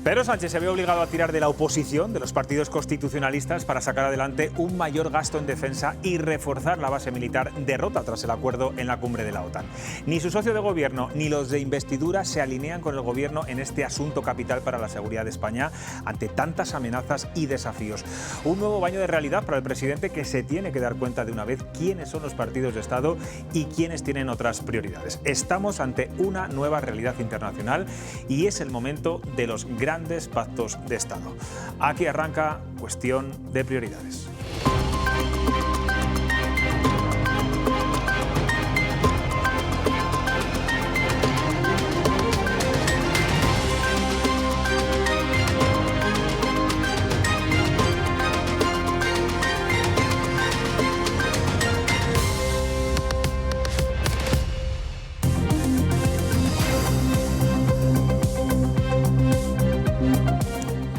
Pedro Sánchez se ve obligado a tirar de la oposición de los partidos constitucionalistas para sacar adelante un mayor gasto en defensa y reforzar la base militar derrota tras el acuerdo en la cumbre de la OTAN. Ni su socio de gobierno ni los de investidura se alinean con el gobierno en este asunto capital para la seguridad de España ante tantas amenazas y desafíos. Un nuevo baño de realidad para el presidente, que se tiene que dar cuenta de una vez quiénes son los partidos de Estado y quiénes tienen otras prioridades. Estamos ante una nueva realidad internacional y es el momento de los grandes pactos de Estado. Aquí arranca Cuestión de Prioridades.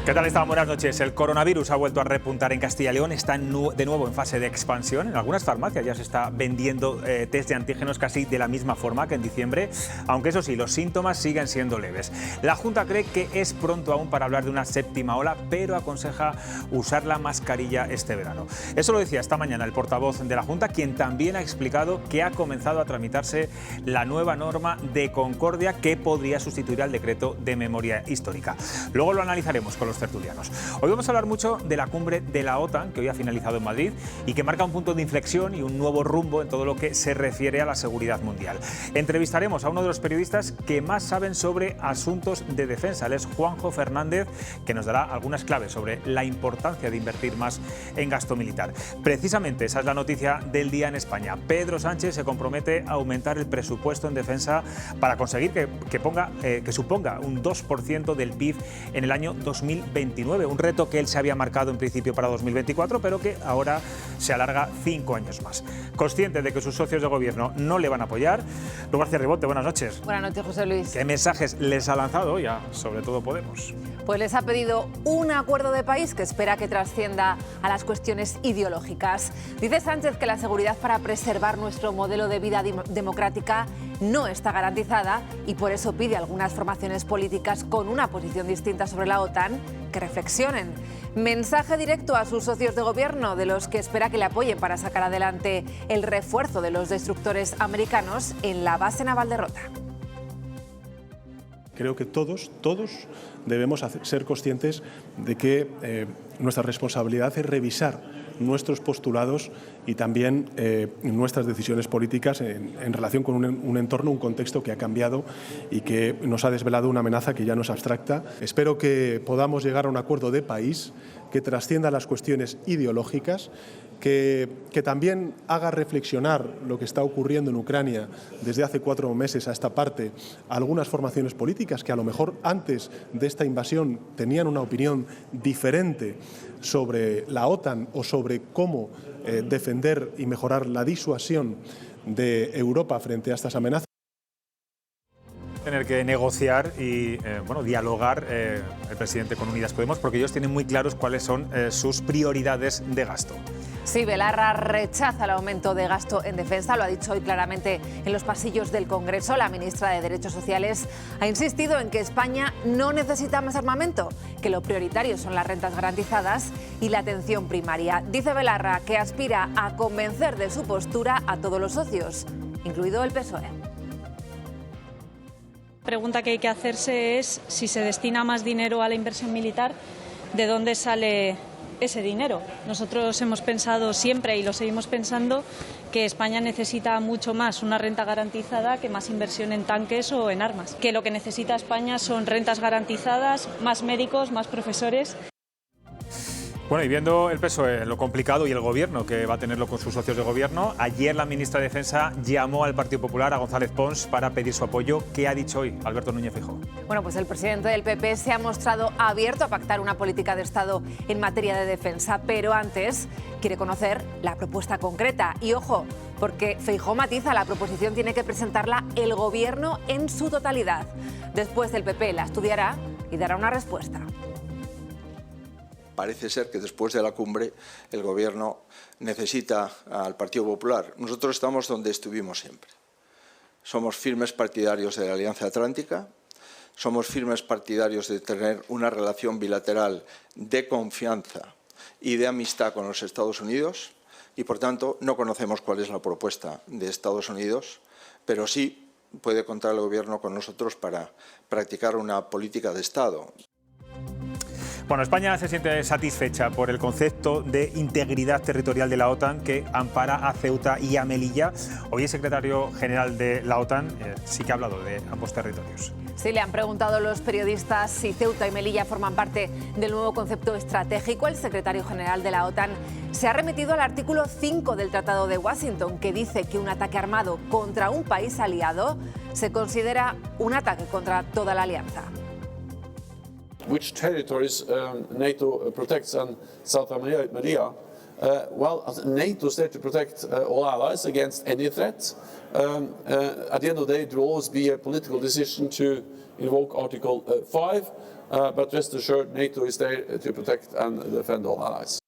¿Qué tal están? Buenas noches. El coronavirus ha vuelto a repuntar en Castilla y León. Está de nuevo en fase de expansión. En algunas farmacias ya se está vendiendo test de antígenos casi de la misma forma que en diciembre, aunque eso sí, los síntomas siguen siendo leves. La Junta cree que es pronto aún para hablar de una séptima ola, pero aconseja usar la mascarilla este verano. Eso lo decía esta mañana el portavoz de la Junta, quien también ha explicado que ha comenzado a tramitarse la nueva norma de concordia que podría sustituir al decreto de memoria histórica. Luego lo analizaremos con los tertulianos. Hoy vamos a hablar mucho de la cumbre de la OTAN, que hoy ha finalizado en Madrid y que marca un punto de inflexión y un nuevo rumbo en todo lo que se refiere a la seguridad mundial. Entrevistaremos a uno de los periodistas que más saben sobre asuntos de defensa. Él es Juanjo Fernández, que nos dará algunas claves sobre la importancia de invertir más en gasto militar. Precisamente esa es la noticia del día en España. Pedro Sánchez se compromete a aumentar el presupuesto en defensa para conseguir que suponga un 2% del PIB en el año 2029, un reto que él se había marcado en principio para 2024, pero que ahora se alarga 5 años más. Consciente de que sus socios de gobierno no le van a apoyar, Lu García Ribote, buenas noches. Buenas noches, José Luis. ¿Qué mensajes les ha lanzado hoy a, sobre todo, Podemos? Pues les ha pedido un acuerdo de país que espera que trascienda a las cuestiones ideológicas. Dice Sánchez que la seguridad para preservar nuestro modelo de vida democrática no está garantizada y por eso pide a algunas formaciones políticas con una posición distinta sobre la OTAN que reflexionen. Mensaje directo a sus socios de gobierno, de los que espera que le apoyen para sacar adelante el refuerzo de los destructores americanos en la base naval de Rota. Creo que todos debemos ser conscientes de que nuestra responsabilidad es revisar nuestros postulados y también nuestras decisiones políticas en relación con un entorno, un contexto que ha cambiado y que nos ha desvelado una amenaza que ya no es abstracta. Espero que podamos llegar a un acuerdo de país que trascienda las cuestiones ideológicas, que también haga reflexionar lo que está ocurriendo en Ucrania desde hace 4 meses a esta parte a algunas formaciones políticas que a lo mejor antes de esta invasión tenían una opinión diferente sobre la OTAN o sobre cómo defender y mejorar la disuasión de Europa frente a estas amenazas. Tener que negociar y dialogar el presidente con Unidas Podemos, porque ellos tienen muy claros cuáles son sus prioridades de gasto. Sí, Belarra rechaza el aumento de gasto en defensa, lo ha dicho hoy claramente en los pasillos del Congreso. La ministra de Derechos Sociales ha insistido en que España no necesita más armamento, que lo prioritario son las rentas garantizadas y la atención primaria. Dice Belarra que aspira a convencer de su postura a todos los socios, incluido el PSOE. La pregunta que hay que hacerse es si se destina más dinero a la inversión militar, ¿de dónde sale ese dinero? Nosotros hemos pensado siempre y lo seguimos pensando que España necesita mucho más una renta garantizada que más inversión en tanques o en armas. Que lo que necesita España son rentas garantizadas, más médicos, más profesores. Bueno, y viendo el PSOE, lo complicado y el gobierno que va a tenerlo con sus socios de gobierno, ayer la ministra de Defensa llamó al Partido Popular, a González Pons, para pedir su apoyo. ¿Qué ha dicho hoy Alberto Núñez Feijóo? Bueno, pues el presidente del PP se ha mostrado abierto a pactar una política de Estado en materia de defensa, pero antes quiere conocer la propuesta concreta. Y ojo, porque Feijóo matiza, la proposición tiene que presentarla el gobierno en su totalidad. Después el PP la estudiará y dará una respuesta. Parece ser que después de la cumbre el Gobierno necesita al Partido Popular. Nosotros estamos donde estuvimos siempre. Somos firmes partidarios de la Alianza Atlántica, somos firmes partidarios de tener una relación bilateral de confianza y de amistad con los Estados Unidos y, por tanto, no conocemos cuál es la propuesta de Estados Unidos, pero sí puede contar el Gobierno con nosotros para practicar una política de Estado. Bueno, España se siente satisfecha por el concepto de integridad territorial de la OTAN que ampara a Ceuta y a Melilla. Hoy el secretario general de la OTAN sí que ha hablado de ambos territorios. Sí, le han preguntado los periodistas si Ceuta y Melilla forman parte del nuevo concepto estratégico. El secretario general de la OTAN se ha remitido al artículo 5 del Tratado de Washington, que dice que un ataque armado contra un país aliado se considera un ataque contra toda la alianza. Which territories NATO protects in South America? Well, NATO is there to protect all allies against any threat. At the end of the day, it will always be a political decision to invoke Article 5, but rest assured, NATO is there to protect and defend all allies.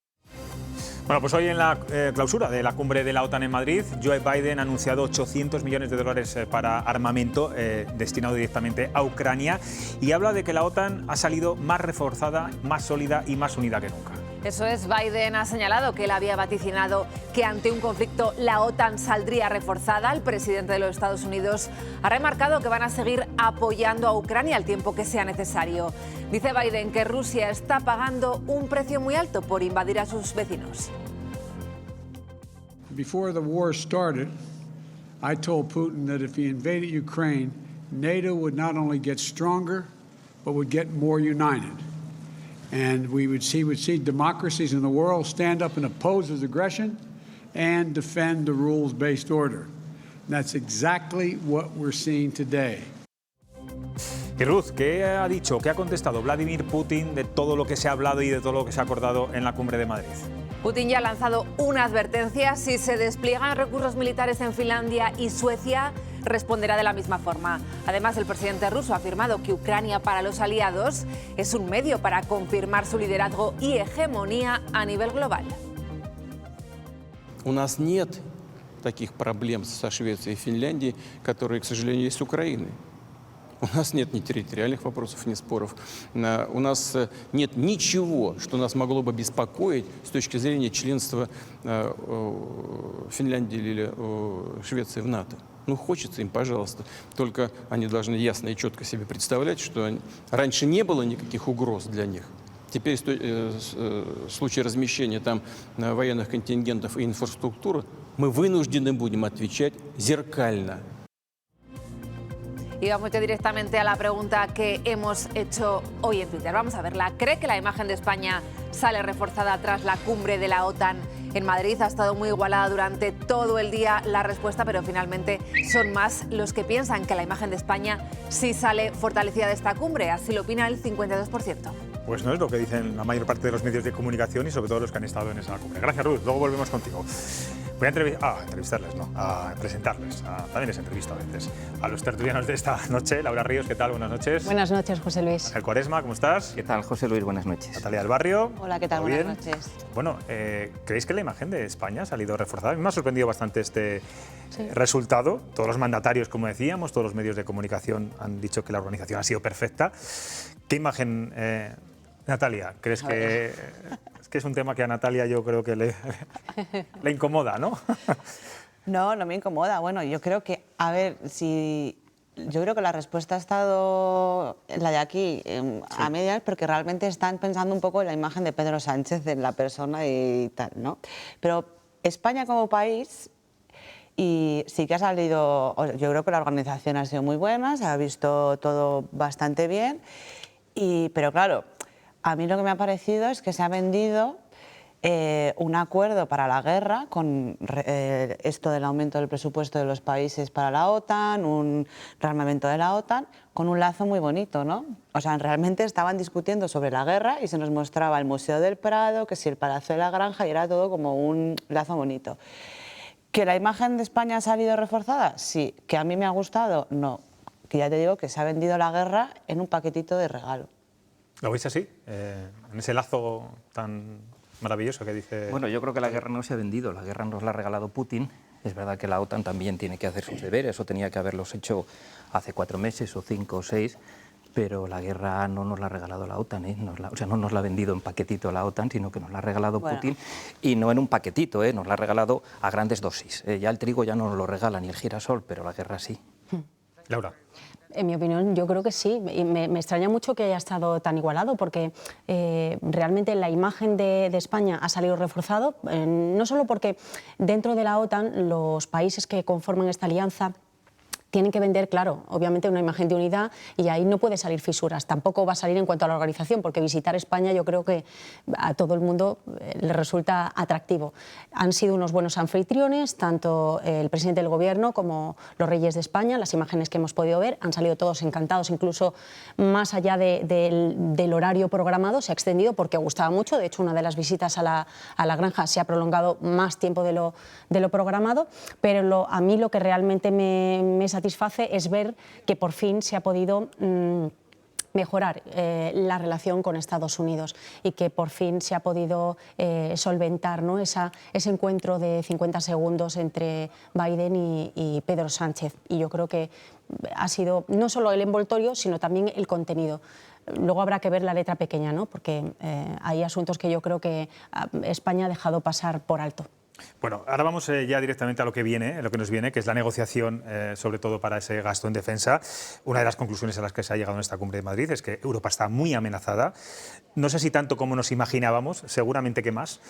Bueno, pues hoy en la clausura de la cumbre de la OTAN en Madrid, Joe Biden ha anunciado 800 millones de dólares para armamento destinado directamente a Ucrania y habla de que la OTAN ha salido más reforzada, más sólida y más unida que nunca. Eso es, Biden ha señalado que él había vaticinado que ante un conflicto la OTAN saldría reforzada. El presidente de los Estados Unidos ha remarcado que van a seguir apoyando a Ucrania al tiempo que sea necesario. Dice Biden que Rusia está pagando un precio muy alto por invadir a sus vecinos. Before the war started, I told Putin that if he invaded Ukraine, NATO would not only get stronger, but would get more united. And he would see democracies in the world stand up and oppose his aggression and defend the rules-based order. And that's exactly what we're seeing today. Y Ruth, ¿qué ha dicho, qué ha contestado Vladimir Putin de todo lo que se ha hablado y de todo lo que se ha acordado en la cumbre de Madrid? Putin ya ha lanzado una advertencia: si se despliegan recursos militares en Finlandia y Suecia, responderá de la misma forma. Además, el presidente ruso ha afirmado que Ucrania para los aliados es un medio para confirmar su liderazgo y hegemonía a nivel global. У нас нет таких проблем со Швецией и Финляндией, которые, к сожалению, есть с Украиной. У нас нет ни территориальных вопросов, ни споров. У нас нет ничего, что нас могло бы беспокоить с точки зрения членства Финляндии или Швеции в НАТО. Ну, хочется им, пожалуйста. Только они должны ясно и четко себе представлять, что раньше не было никаких угроз для них. Теперь в случае размещения там военных контингентов и инфраструктуры мы вынуждены будем отвечать зеркально. Y vamos ya directamente a la pregunta que hemos hecho hoy en Twitter. Vamos a verla. ¿Cree que la imagen de España sale reforzada tras la cumbre de la OTAN en Madrid? Ha estado muy igualada durante todo el día la respuesta, pero finalmente son más los que piensan que la imagen de España sí sale fortalecida de esta cumbre. Así lo opina el 52%. Pues no es lo que dicen la mayor parte de los medios de comunicación y sobre todo los que han estado en esa cumbre. Gracias, Ruth. Luego volvemos contigo. Voy a entrevistarles, ¿no? A presentarles. También les entrevisto a veces. A los tertulianos de esta noche. Laura Ríos, ¿qué tal? Buenas noches. Buenas noches, José Luis. Ángel Cuaresma, ¿cómo estás? ¿Qué tal, José Luis? Buenas noches. Natalia del Barrio. Hola, ¿qué tal? ¿Todo Buenas bien? noches. Bueno, ¿creéis que la imagen de España ha salido reforzada? A mí me ha sorprendido bastante este resultado. Todos los mandatarios, como decíamos, todos los medios de comunicación han dicho que la organización ha sido perfecta. ¿Qué imagen, Natalia, crees que... Es que es un tema que a Natalia yo creo que le incomoda, ¿no? No, no me incomoda. Bueno, yo creo que, a ver, yo creo que la respuesta ha estado, la de aquí, a medias, porque realmente están pensando un poco en la imagen de Pedro Sánchez, en la persona y tal, ¿no? Pero España como país, y sí que ha salido, yo creo que la organización ha sido muy buena, se ha visto todo bastante bien, pero claro, a mí lo que me ha parecido es que se ha vendido un acuerdo para la guerra con esto del aumento del presupuesto de los países para la OTAN, un rearmamento de la OTAN, con un lazo muy bonito, ¿no? O sea, realmente estaban discutiendo sobre la guerra y se nos mostraba el Museo del Prado, que si el Palacio de la Granja, y era todo como un lazo bonito. ¿Que la imagen de España ha salido reforzada? Sí. ¿Que a mí me ha gustado? No. Que ya te digo que se ha vendido la guerra en un paquetito de regalo. ¿Lo veis así? En ese lazo tan maravilloso que dice... Bueno, yo creo que la guerra no se ha vendido, la guerra nos la ha regalado Putin. Es verdad que la OTAN también tiene que hacer sus deberes, o tenía que haberlos hecho hace 4 meses o 5 o 6, pero la guerra no nos la ha regalado la OTAN, o sea, no nos la ha vendido en paquetito la OTAN, sino que nos la ha regalado Putin, y no en un paquetito, nos la ha regalado a grandes dosis. Ya el trigo ya no nos lo regala ni el girasol, pero la guerra sí. Laura. En mi opinión, yo creo que sí. Y me extraña mucho que haya estado tan igualado, porque realmente la imagen de España ha salido reforzado, no solo porque dentro de la OTAN los países que conforman esta alianza tienen que vender, claro, obviamente una imagen de unidad, y ahí no puede salir fisuras. Tampoco va a salir en cuanto a la organización, porque visitar España yo creo que a todo el mundo le resulta atractivo. Han sido unos buenos anfitriones, tanto el presidente del Gobierno como los reyes de España. Las imágenes que hemos podido ver han salido todos encantados, incluso más allá del horario programado, se ha extendido porque gustaba mucho. De hecho, una de las visitas a la granja se ha prolongado más tiempo de lo programado, pero a mí lo que realmente me satisface es ver que por fin se ha podido mejorar la relación con Estados Unidos y que por fin se ha podido solventar, ¿no?, ese encuentro de 50 segundos entre Biden y Pedro Sánchez. Y yo creo que ha sido no solo el envoltorio, sino también el contenido. Luego habrá que ver la letra pequeña, ¿no?, porque hay asuntos que yo creo que España ha dejado pasar por alto. Bueno, ahora vamos ya directamente a lo que nos viene, que es la negociación, sobre todo para ese gasto en defensa. Una de las conclusiones a las que se ha llegado en esta cumbre de Madrid es que Europa está muy amenazada. No sé si tanto como nos imaginábamos, seguramente que más.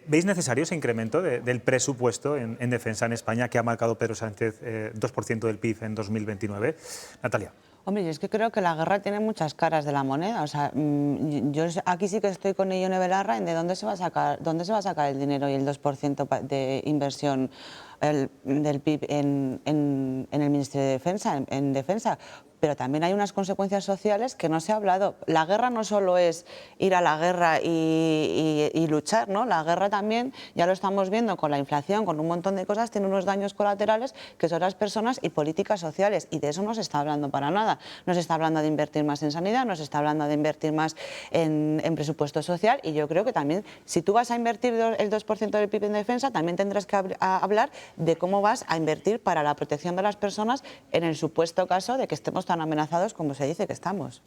¿Veis necesario ese incremento del presupuesto en defensa en España que ha marcado Pedro Sánchez 2% del PIB en 2029? Natalia. Hombre, yo es que creo que la guerra tiene muchas caras de la moneda. O sea, yo aquí sí que estoy con Ione Belarra en de dónde se va a sacar el dinero y el 2% de inversión del PIB en el Ministerio de Defensa, en defensa. Pero también hay unas consecuencias sociales que no se ha hablado. La guerra no solo es ir a la guerra y luchar, ¿no? La guerra también, ya lo estamos viendo con la inflación, con un montón de cosas, tiene unos daños colaterales que son las personas y políticas sociales, y de eso no se está hablando para nada. No se está hablando de invertir más en sanidad, no se está hablando de invertir más en presupuesto social, y yo creo que también, si tú vas a invertir el 2% del PIB en defensa, también tendrás que hablar de cómo vas a invertir para la protección de las personas en el supuesto caso de que estemos tan amenazados como se dice que estamos.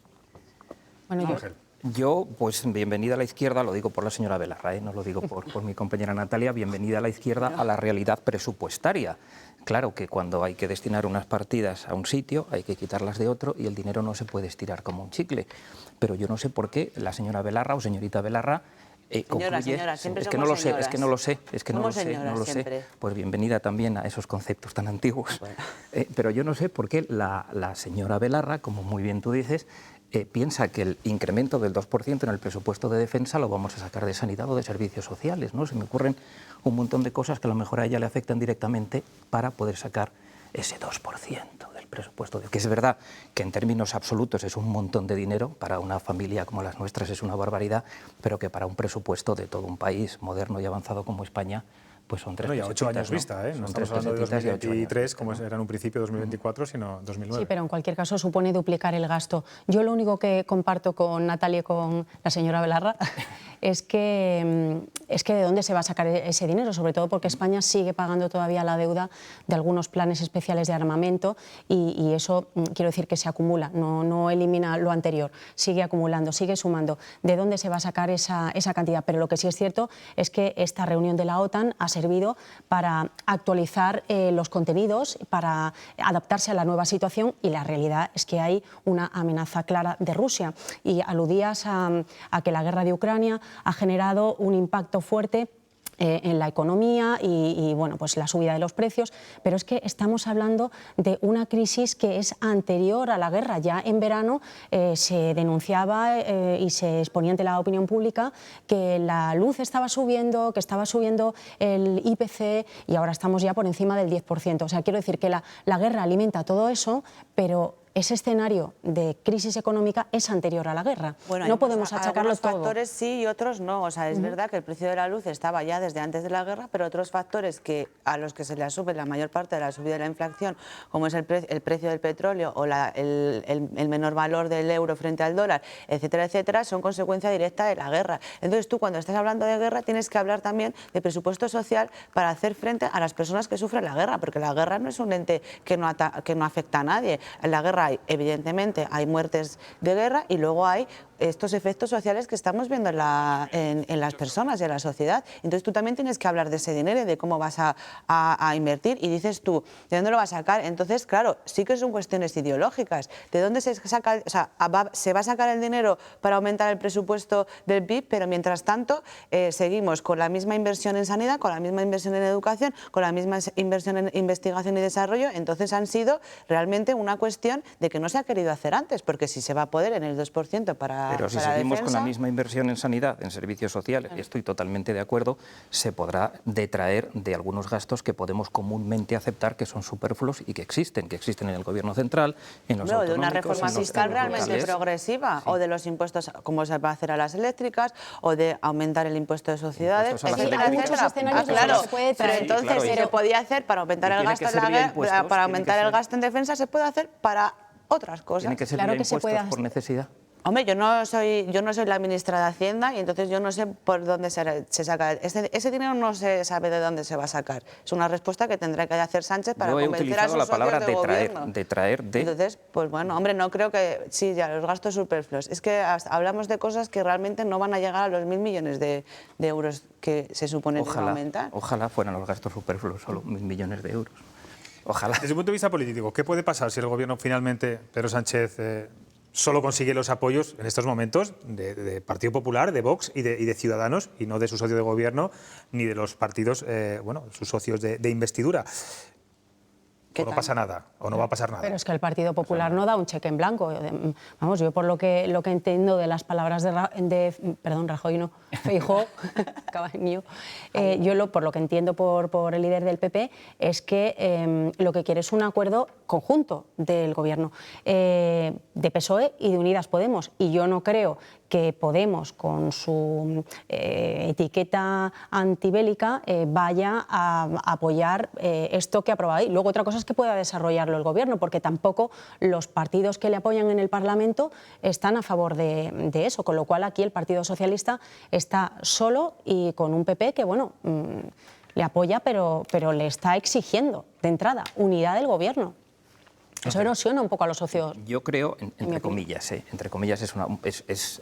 Bueno, yo, pues bienvenida a la izquierda, lo digo por la señora Belarra, no lo digo por mi compañera Natalia, bienvenida a la izquierda a la realidad presupuestaria. Claro que cuando hay que destinar unas partidas a un sitio, hay que quitarlas de otro y el dinero no se puede estirar como un chicle. Pero yo no sé por qué la señora Belarra o señorita Belarra Señora, siempre es que no lo sé, somos señoras. Pues bienvenida también a esos conceptos tan antiguos. Bueno. Pero yo no sé por qué la señora Belarra, como muy bien tú dices, piensa que el incremento del 2% en el presupuesto de defensa lo vamos a sacar de sanidad o de servicios sociales, ¿no? Se me ocurren un montón de cosas que a lo mejor a ella le afectan directamente para poder sacar ese 2% del presupuesto. Que es verdad que en términos absolutos es un montón de dinero, para una familia como las nuestras es una barbaridad, pero que para un presupuesto de todo un país moderno y avanzado como España, pues son 3 pesetitas, 8 años, ¿no? Vista, ¿eh? No estamos hablando de 2023, como era en un principio 2024, sino 2009. Sí, pero en cualquier caso supone duplicar el gasto. Yo lo único que comparto con Natalia y con la señora Belarra es que de dónde se va a sacar ese dinero, sobre todo porque España sigue pagando todavía la deuda de algunos planes especiales de armamento y eso quiero decir que se acumula, no elimina lo anterior, sigue acumulando, sigue sumando. ¿De dónde se va a sacar esa cantidad? Pero lo que sí es cierto es que esta reunión de la OTAN ha servido para actualizar los contenidos, para adaptarse a la nueva situación, y la realidad es que hay una amenaza clara de Rusia. Y aludías a que la guerra de Ucrania ha generado un impacto fuerte en la economía y bueno, pues la subida de los precios, pero es que estamos hablando de una crisis que es anterior a la guerra. Ya en verano se denunciaba y se exponía ante la opinión pública que la luz estaba subiendo, que estaba subiendo el IPC, y ahora estamos ya por encima del 10%. O sea, quiero decir que la guerra alimenta todo eso, pero ese escenario de crisis económica es anterior a la guerra. Bueno, no podemos achacarlo todo. Algunos factores sí y otros no. O sea, es verdad que el precio de la luz estaba ya desde antes de la guerra, pero otros factores a los que se le asume la mayor parte de la subida de la inflación, como es el precio del petróleo o el menor valor del euro frente al dólar, etcétera, etcétera, son consecuencia directa de la guerra. Entonces tú, cuando estás hablando de guerra, tienes que hablar también de presupuesto social para hacer frente a las personas que sufren la guerra, porque la guerra no es un ente que no afecta a nadie. La guerra guerra hay, evidentemente, hay muertes de guerra y luego hay estos efectos sociales que estamos viendo en las personas y en la sociedad. Entonces tú también tienes que hablar de ese dinero y de cómo vas a invertir y dices tú, ¿de dónde lo vas a sacar? Entonces, claro, sí que son cuestiones ideológicas. ¿De dónde se saca? O sea, se va a sacar el dinero para aumentar el presupuesto del PIB, pero mientras tanto seguimos con la misma inversión en sanidad, con la misma inversión en educación, con la misma inversión en investigación y desarrollo. Entonces han sido realmente una cuestión de que no se ha querido hacer antes, porque si se va a poder en el 2% para Pero si seguimos con la misma inversión en sanidad, en servicios sociales, estoy totalmente de acuerdo, se podrá detraer de algunos gastos que podemos comúnmente aceptar que son superfluos y que existen en el Gobierno central, en los autonómicos, de una reforma fiscal realmente progresiva, o de los impuestos, como se va a hacer a las eléctricas, o de aumentar el impuesto de sociedades. Hay muchos escenarios que claro, se puede pero traer. entonces se podía hacer para aumentar el gasto para aumentar el gasto en defensa, se puede hacer para otras cosas. Tiene que ser vía impuestos por necesidad. Hombre, yo no soy la ministra de Hacienda y entonces yo no sé por dónde se saca. Ese dinero no se sabe de dónde se va a sacar. Es una respuesta que tendrá que hacer Sánchez para convencer a sus socios de gobierno. Detraer de... Entonces, pues bueno, hombre, no creo que... Sí, ya, los gastos superfluos. Es que hablamos de cosas que realmente no van a llegar a los 1.000 millones de euros que se supone que van a aumentar. Ojalá fueran los gastos superfluos, solo 1.000 millones de euros. Ojalá. Desde el punto de vista político, ¿qué puede pasar si el Gobierno finalmente, Pedro Sánchez, solo consigue los apoyos en estos momentos de Partido Popular, de Vox y de Ciudadanos, y no de su socio de gobierno ni de los partidos, sus socios de investidura? ¿O no pasa nada? ¿O no va a pasar nada? Pero es que el Partido Popular no da un cheque en blanco. Vamos, yo por lo que entiendo de las palabras perdón, Rajoy no, Feijóo, cabaño, por lo que entiendo por el líder del PP es que lo que quiere es un acuerdo conjunto del Gobierno, de PSOE y de Unidas Podemos. Y yo no creo que Podemos, con su etiqueta antibélica, vaya a apoyar esto que ha aprobado ahí. Luego otra cosa es que pueda desarrollarlo el Gobierno, porque tampoco los partidos que le apoyan en el Parlamento están a favor de eso, con lo cual aquí el Partido Socialista está solo y con un PP que, bueno, le apoya, pero le está exigiendo de entrada unidad del Gobierno. Eso erosiona un poco a los socios. Yo creo, entre comillas, es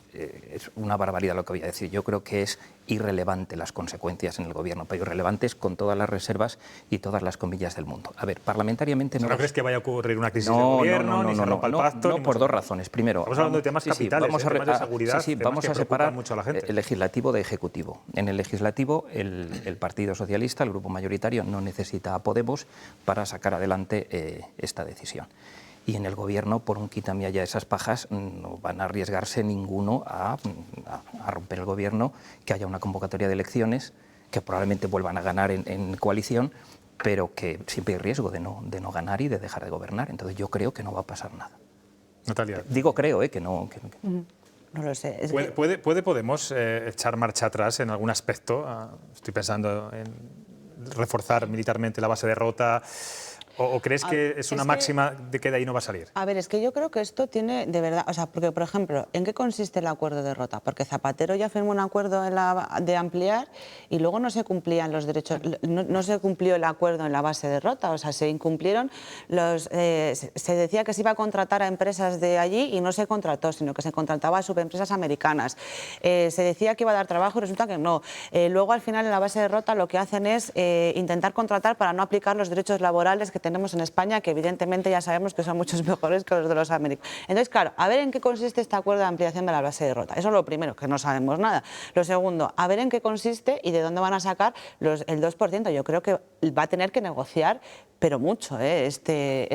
una barbaridad lo que voy a decir. Yo creo que es irrelevante las consecuencias en el Gobierno, pero irrelevantes con todas las reservas y todas las comillas del mundo. A ver, parlamentariamente ¿No crees que vaya a ocurrir una crisis de gobierno, ni se rompa el pacto? No, por dos razones. Primero, estamos hablando de temas capitales, temas de seguridad, vamos a separar mucho a la gente. el legislativo de ejecutivo. En el legislativo, el Partido Socialista, el grupo mayoritario, no necesita a Podemos para sacar adelante esta decisión. Y en el Gobierno, por un quítame allá esas pajas, no van a arriesgarse ninguno a romper el Gobierno, que haya una convocatoria de elecciones, que probablemente vuelvan a ganar en coalición, pero que siempre hay riesgo de no ganar y de dejar de gobernar. Entonces yo creo que no va a pasar nada. Natalia. Digo creo, que no... No lo sé. ¿Puede Podemos echar marcha atrás en algún aspecto? Estoy pensando en reforzar militarmente la base de Rota. ¿O crees que es una máxima de que de ahí no va a salir? A ver, es que yo creo que esto tiene de verdad... O sea, porque, por ejemplo, ¿en qué consiste el acuerdo de Rota? Porque Zapatero ya firmó un acuerdo de ampliar y luego no se cumplían los derechos... No se cumplió el acuerdo en la base de Rota. O sea, se incumplieron los... se decía que se iba a contratar a empresas de allí y no se contrató, sino que se contrataba a subempresas americanas. Se decía que iba a dar trabajo y resulta que no. Luego, al final, en la base de Rota lo que hacen es intentar contratar para no aplicar los derechos laborales que tenemos en España, que evidentemente ya sabemos que son muchos mejores que los de los americanos. Entonces, claro, a ver en qué consiste este acuerdo de ampliación de la base de Rota. Eso es lo primero, que no sabemos nada. Lo segundo, a ver en qué consiste y de dónde van a sacar el 2%. Yo creo que va a tener que negociar, pero mucho, este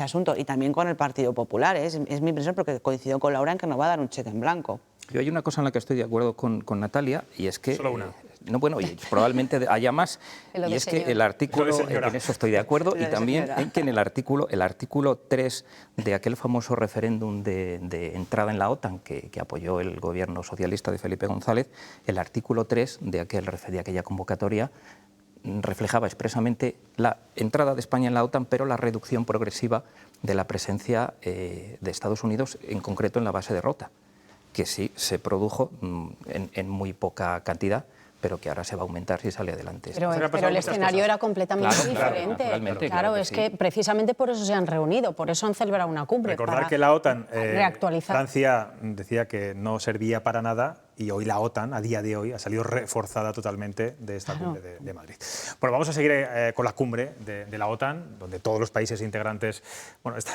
asunto. Y también con el Partido Popular. Es mi impresión, porque coincido con Laura en que no va a dar un cheque en blanco. Yo hay una cosa en la que estoy de acuerdo con Natalia, y es que... Solo una. No, bueno, y probablemente haya más, y es que el artículo, en eso estoy de acuerdo, y también en que en el artículo 3 de aquel famoso referéndum de entrada en la OTAN que apoyó el gobierno socialista de Felipe González, el artículo 3 de aquella convocatoria reflejaba expresamente la entrada de España en la OTAN, pero la reducción progresiva de la presencia de Estados Unidos, en concreto en la base de Rota, que sí se produjo en muy poca cantidad, pero que ahora se va a aumentar si sale adelante. Pero el escenario era completamente diferente. Claro, es que precisamente por eso se han reunido, por eso han celebrado una cumbre. Recordar que la OTAN, reactualizar. Francia decía que no servía para nada, y hoy la OTAN, a día de hoy, ha salido reforzada totalmente de esta cumbre de Madrid. Bueno, vamos a seguir con la cumbre de la OTAN, donde todos los países integrantes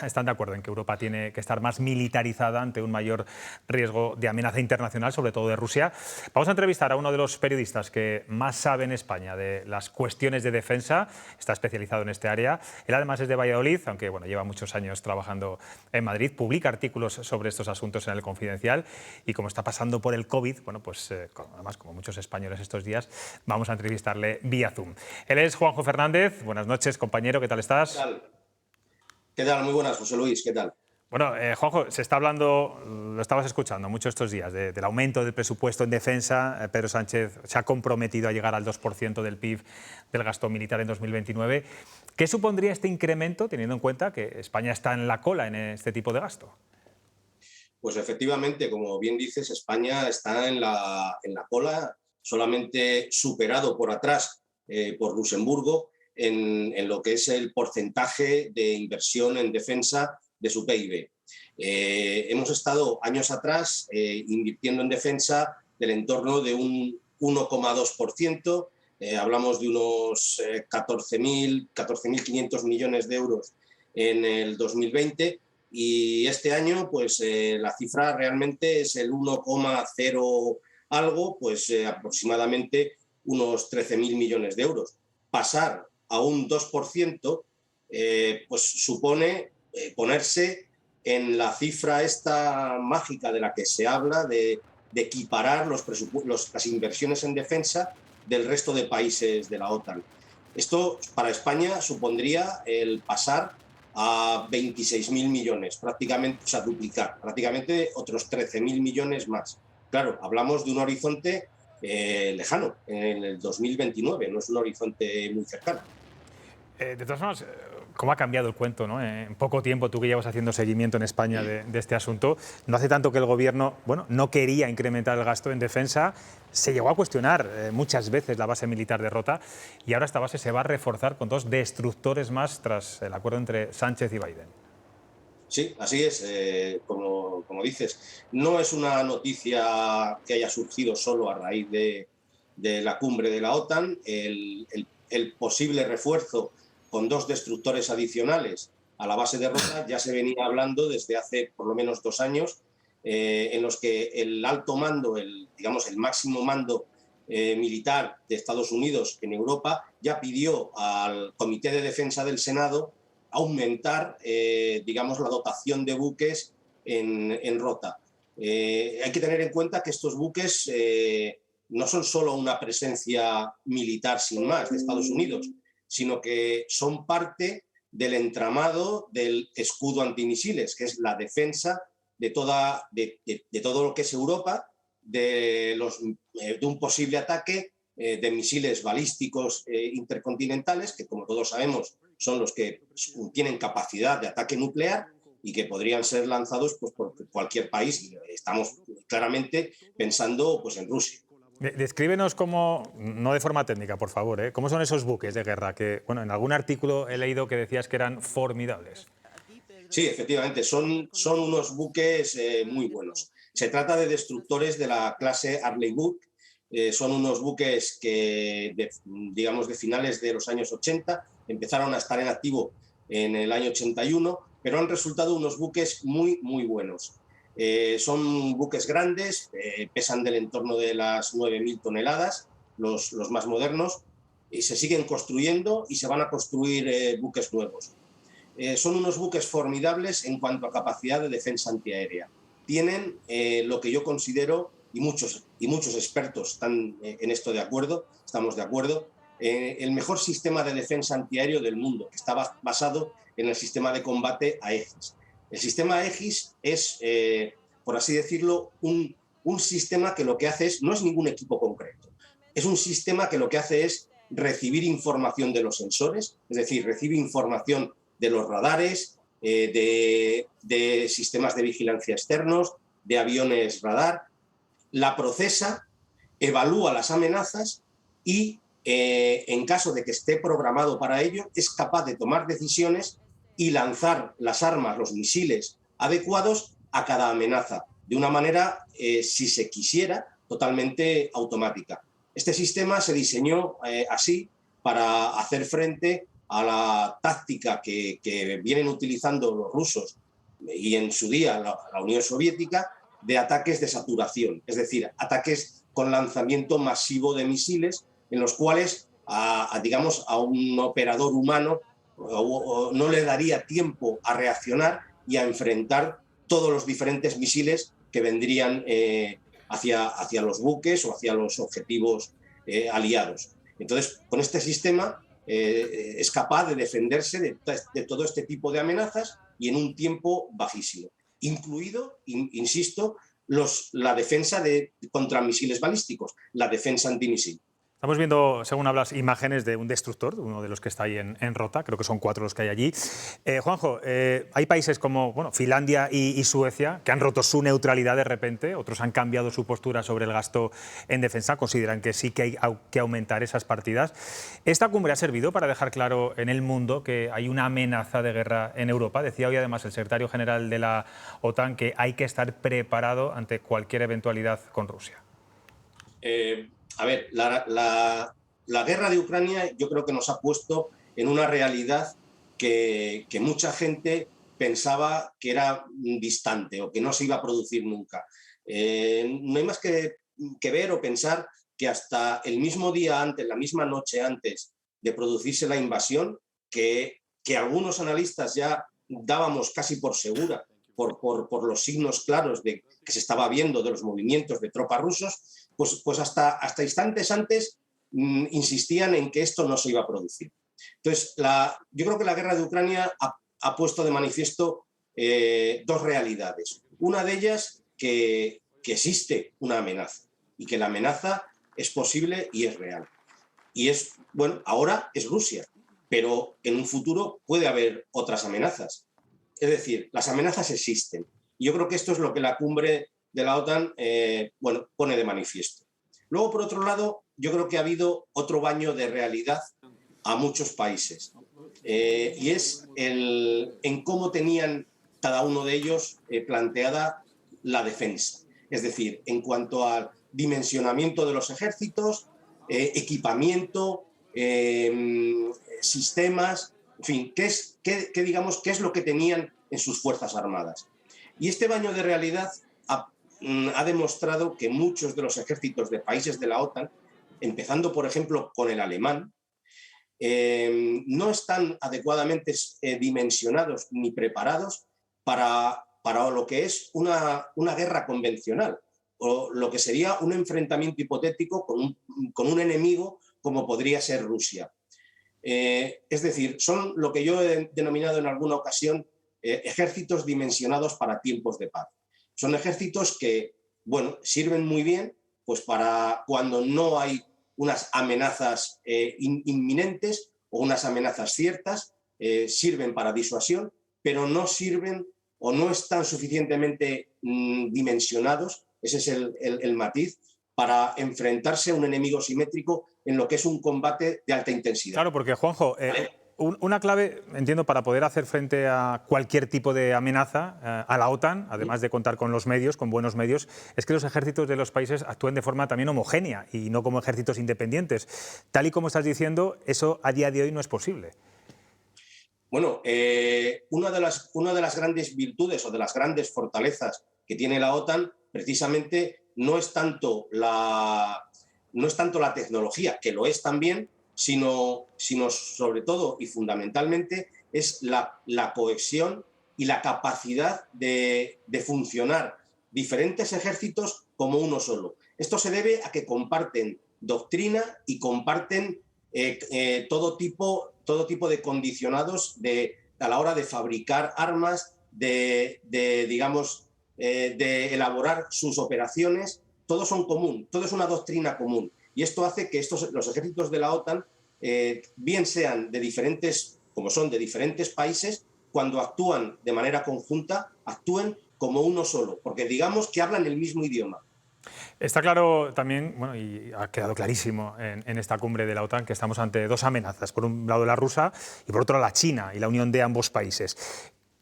están de acuerdo en que Europa tiene que estar más militarizada ante un mayor riesgo de amenaza internacional, sobre todo de Rusia. Vamos a entrevistar a uno de los periodistas que más sabe en España de las cuestiones de defensa, está especializado en este área. Él además es de Valladolid, aunque bueno, lleva muchos años trabajando en Madrid, publica artículos sobre estos asuntos en El Confidencial, y como está pasando por el COVID, bueno, pues además, como muchos españoles estos días, vamos a entrevistarle vía Zoom. Él es Juanjo Fernández. Buenas noches, compañero, ¿qué tal estás? ¿Qué tal? Muy buenas, José Luis, ¿qué tal? Bueno, Juanjo, se está hablando, lo estabas escuchando mucho estos días, del aumento del presupuesto en defensa. Pedro Sánchez se ha comprometido a llegar al 2% del PIB del gasto militar en 2029. ¿Qué supondría este incremento, teniendo en cuenta que España está en la cola en este tipo de gasto? Pues efectivamente, como bien dices, España está en la cola, solamente superado por atrás por Luxemburgo en lo que es el porcentaje de inversión en defensa de su PIB. Hemos estado años atrás invirtiendo en defensa del entorno de un 1,2%, hablamos de unos 14.500 millones de euros en el 2020, y este año pues la cifra realmente es el 1,0 algo, pues aproximadamente unos 13.000 millones de euros. Pasar a un 2% pues supone ponerse en la cifra esta mágica de la que se habla de equiparar las inversiones en defensa del resto de países de la OTAN. Esto para España supondría el pasar a 26.000 millones, prácticamente, o sea, duplicar, prácticamente otros 13.000 millones más. Claro, hablamos de un horizonte lejano, en el 2029, no es un horizonte muy cercano. De todas formas, ¿cómo ha cambiado el cuento, ¿no? En poco tiempo, tú que llevas haciendo seguimiento en España de este asunto, no hace tanto que el Gobierno no quería incrementar el gasto en defensa, se llegó a cuestionar muchas veces la base militar de Rota, y ahora esta base se va a reforzar con 2 destructores más tras el acuerdo entre Sánchez y Biden. Sí, así es, como dices. No es una noticia que haya surgido solo a raíz de la cumbre de la OTAN. El posible refuerzo con 2 destructores adicionales a la base de Rota ya se venía hablando desde hace por lo menos 2 años, en los que el alto mando, el máximo mando militar de Estados Unidos en Europa ya pidió al Comité de Defensa del Senado aumentar la dotación de buques en Rota. Hay que tener en cuenta que estos buques no son solo una presencia militar sin más de Estados Unidos, sino que son parte del entramado del escudo antimisiles, que es la defensa de todo lo que es Europa, de un posible ataque de misiles balísticos intercontinentales, que como todos sabemos son los que tienen capacidad de ataque nuclear y que podrían ser lanzados pues, por cualquier país. Estamos claramente pensando pues, en Rusia. Descríbenos cómo, no de forma técnica, por favor, cómo son esos buques de guerra que, bueno, en algún artículo he leído que decías que eran formidables. Sí, efectivamente, son unos buques muy buenos. Se trata de destructores de la clase Arleigh Burke. Son unos buques que, de finales de los años 80, empezaron a estar en activo en el año 81, pero han resultado unos buques muy, muy buenos. Son buques grandes, pesan del entorno de las 9.000 toneladas, los más modernos, y se siguen construyendo y se van a construir buques nuevos. Son unos buques formidables en cuanto a capacidad de defensa antiaérea. Tienen lo que yo considero, y muchos expertos están en esto estamos de acuerdo, el mejor sistema de defensa antiaéreo del mundo, que está basado en el sistema de combate Aegis. El sistema Aegis es, por así decirlo, un sistema que lo que hace no es ningún equipo concreto. Es un sistema que lo que hace es recibir información de los sensores, es decir, recibe información de los radares, de sistemas de vigilancia externos, de aviones radar, la procesa evalúa las amenazas y, en caso de que esté programado para ello, es capaz de tomar decisiones y lanzar las armas, los misiles adecuados a cada amenaza, de una manera, si se quisiera, totalmente automática. Este sistema se diseñó así para hacer frente a la táctica que vienen utilizando los rusos y en su día la Unión Soviética, de ataques de saturación, es decir, ataques con lanzamiento masivo de misiles en los cuales digamos, a un operador humano no le daría tiempo a reaccionar y a enfrentar todos los diferentes misiles que vendrían hacia los buques o hacia los objetivos aliados. Entonces, con este sistema es capaz de defenderse de todo este tipo de amenazas y en un tiempo bajísimo, incluido, insisto, la defensa contra misiles balísticos, la defensa antimisil. Estamos viendo, según hablas, imágenes de un destructor, uno de los que está ahí en Rota, creo que son 4 los que hay allí. Juanjo, hay países como Finlandia y Suecia que han roto su neutralidad de repente, otros han cambiado su postura sobre el gasto en defensa, consideran que sí que hay que aumentar esas partidas. ¿Esta cumbre ha servido para dejar claro en el mundo que hay una amenaza de guerra en Europa? Decía hoy además el secretario general de la OTAN que hay que estar preparado ante cualquier eventualidad con Rusia. A ver, la guerra de Ucrania yo creo que nos ha puesto en una realidad que mucha gente pensaba que era distante o que no se iba a producir nunca. No hay más que ver o pensar que hasta el mismo día antes, la misma noche antes de producirse la invasión, que algunos analistas ya dábamos casi por segura, por los signos claros que se estaba viendo de los movimientos de tropas rusos, pues hasta instantes antes insistían en que esto no se iba a producir. Entonces, yo creo que la guerra de Ucrania ha puesto de manifiesto 2 realidades. Una de ellas, que existe una amenaza y que la amenaza es posible y es real. Y ahora es Rusia, pero en un futuro puede haber otras amenazas. Es decir, las amenazas existen. Y yo creo que esto es lo que la cumbre de la OTAN pone de manifiesto. Luego, por otro lado, yo creo que ha habido otro baño de realidad a muchos países. Y es en cómo tenían cada uno de ellos planteada la defensa. Es decir, en cuanto al dimensionamiento de los ejércitos, equipamiento, sistemas, en fin, qué es lo que tenían en sus fuerzas armadas. Y este baño de realidad ha demostrado que muchos de los ejércitos de países de la OTAN, empezando por ejemplo con el alemán, no están adecuadamente dimensionados ni preparados para lo que es una guerra convencional, o lo que sería un enfrentamiento hipotético con un enemigo como podría ser Rusia. Es decir, son lo que yo he denominado en alguna ocasión ejércitos dimensionados para tiempos de paz. Son ejércitos que, sirven muy bien pues para cuando no hay unas amenazas inminentes o unas amenazas ciertas, sirven para disuasión, pero no sirven o no están suficientemente dimensionados, ese es el matiz, para enfrentarse a un enemigo simétrico en lo que es un combate de alta intensidad. Claro, porque Juanjo, una clave, entiendo, para poder hacer frente a cualquier tipo de amenaza a la OTAN, además de contar con los medios, con buenos medios, es que los ejércitos de los países actúen de forma también homogénea y no como ejércitos independientes. Tal y como estás diciendo, eso a día de hoy no es posible. Bueno, una de las grandes virtudes o de las grandes fortalezas que tiene la OTAN precisamente no es tanto la tecnología, que lo es también, sino sobre todo y fundamentalmente es la cohesión y la capacidad de funcionar diferentes ejércitos como uno solo. Esto se debe a que comparten doctrina y comparten todo tipo de condicionados a la hora de fabricar armas, de elaborar sus operaciones. Todos son común, todo es una doctrina común. Y esto hace que los ejércitos de la OTAN, bien sean de diferentes países, cuando actúan de manera conjunta, actúen como uno solo, porque digamos que hablan el mismo idioma. Está claro también, bueno, y ha quedado clarísimo en esta cumbre de la OTAN que estamos ante dos amenazas. Por un lado la rusa y por otro la China y la unión de ambos países.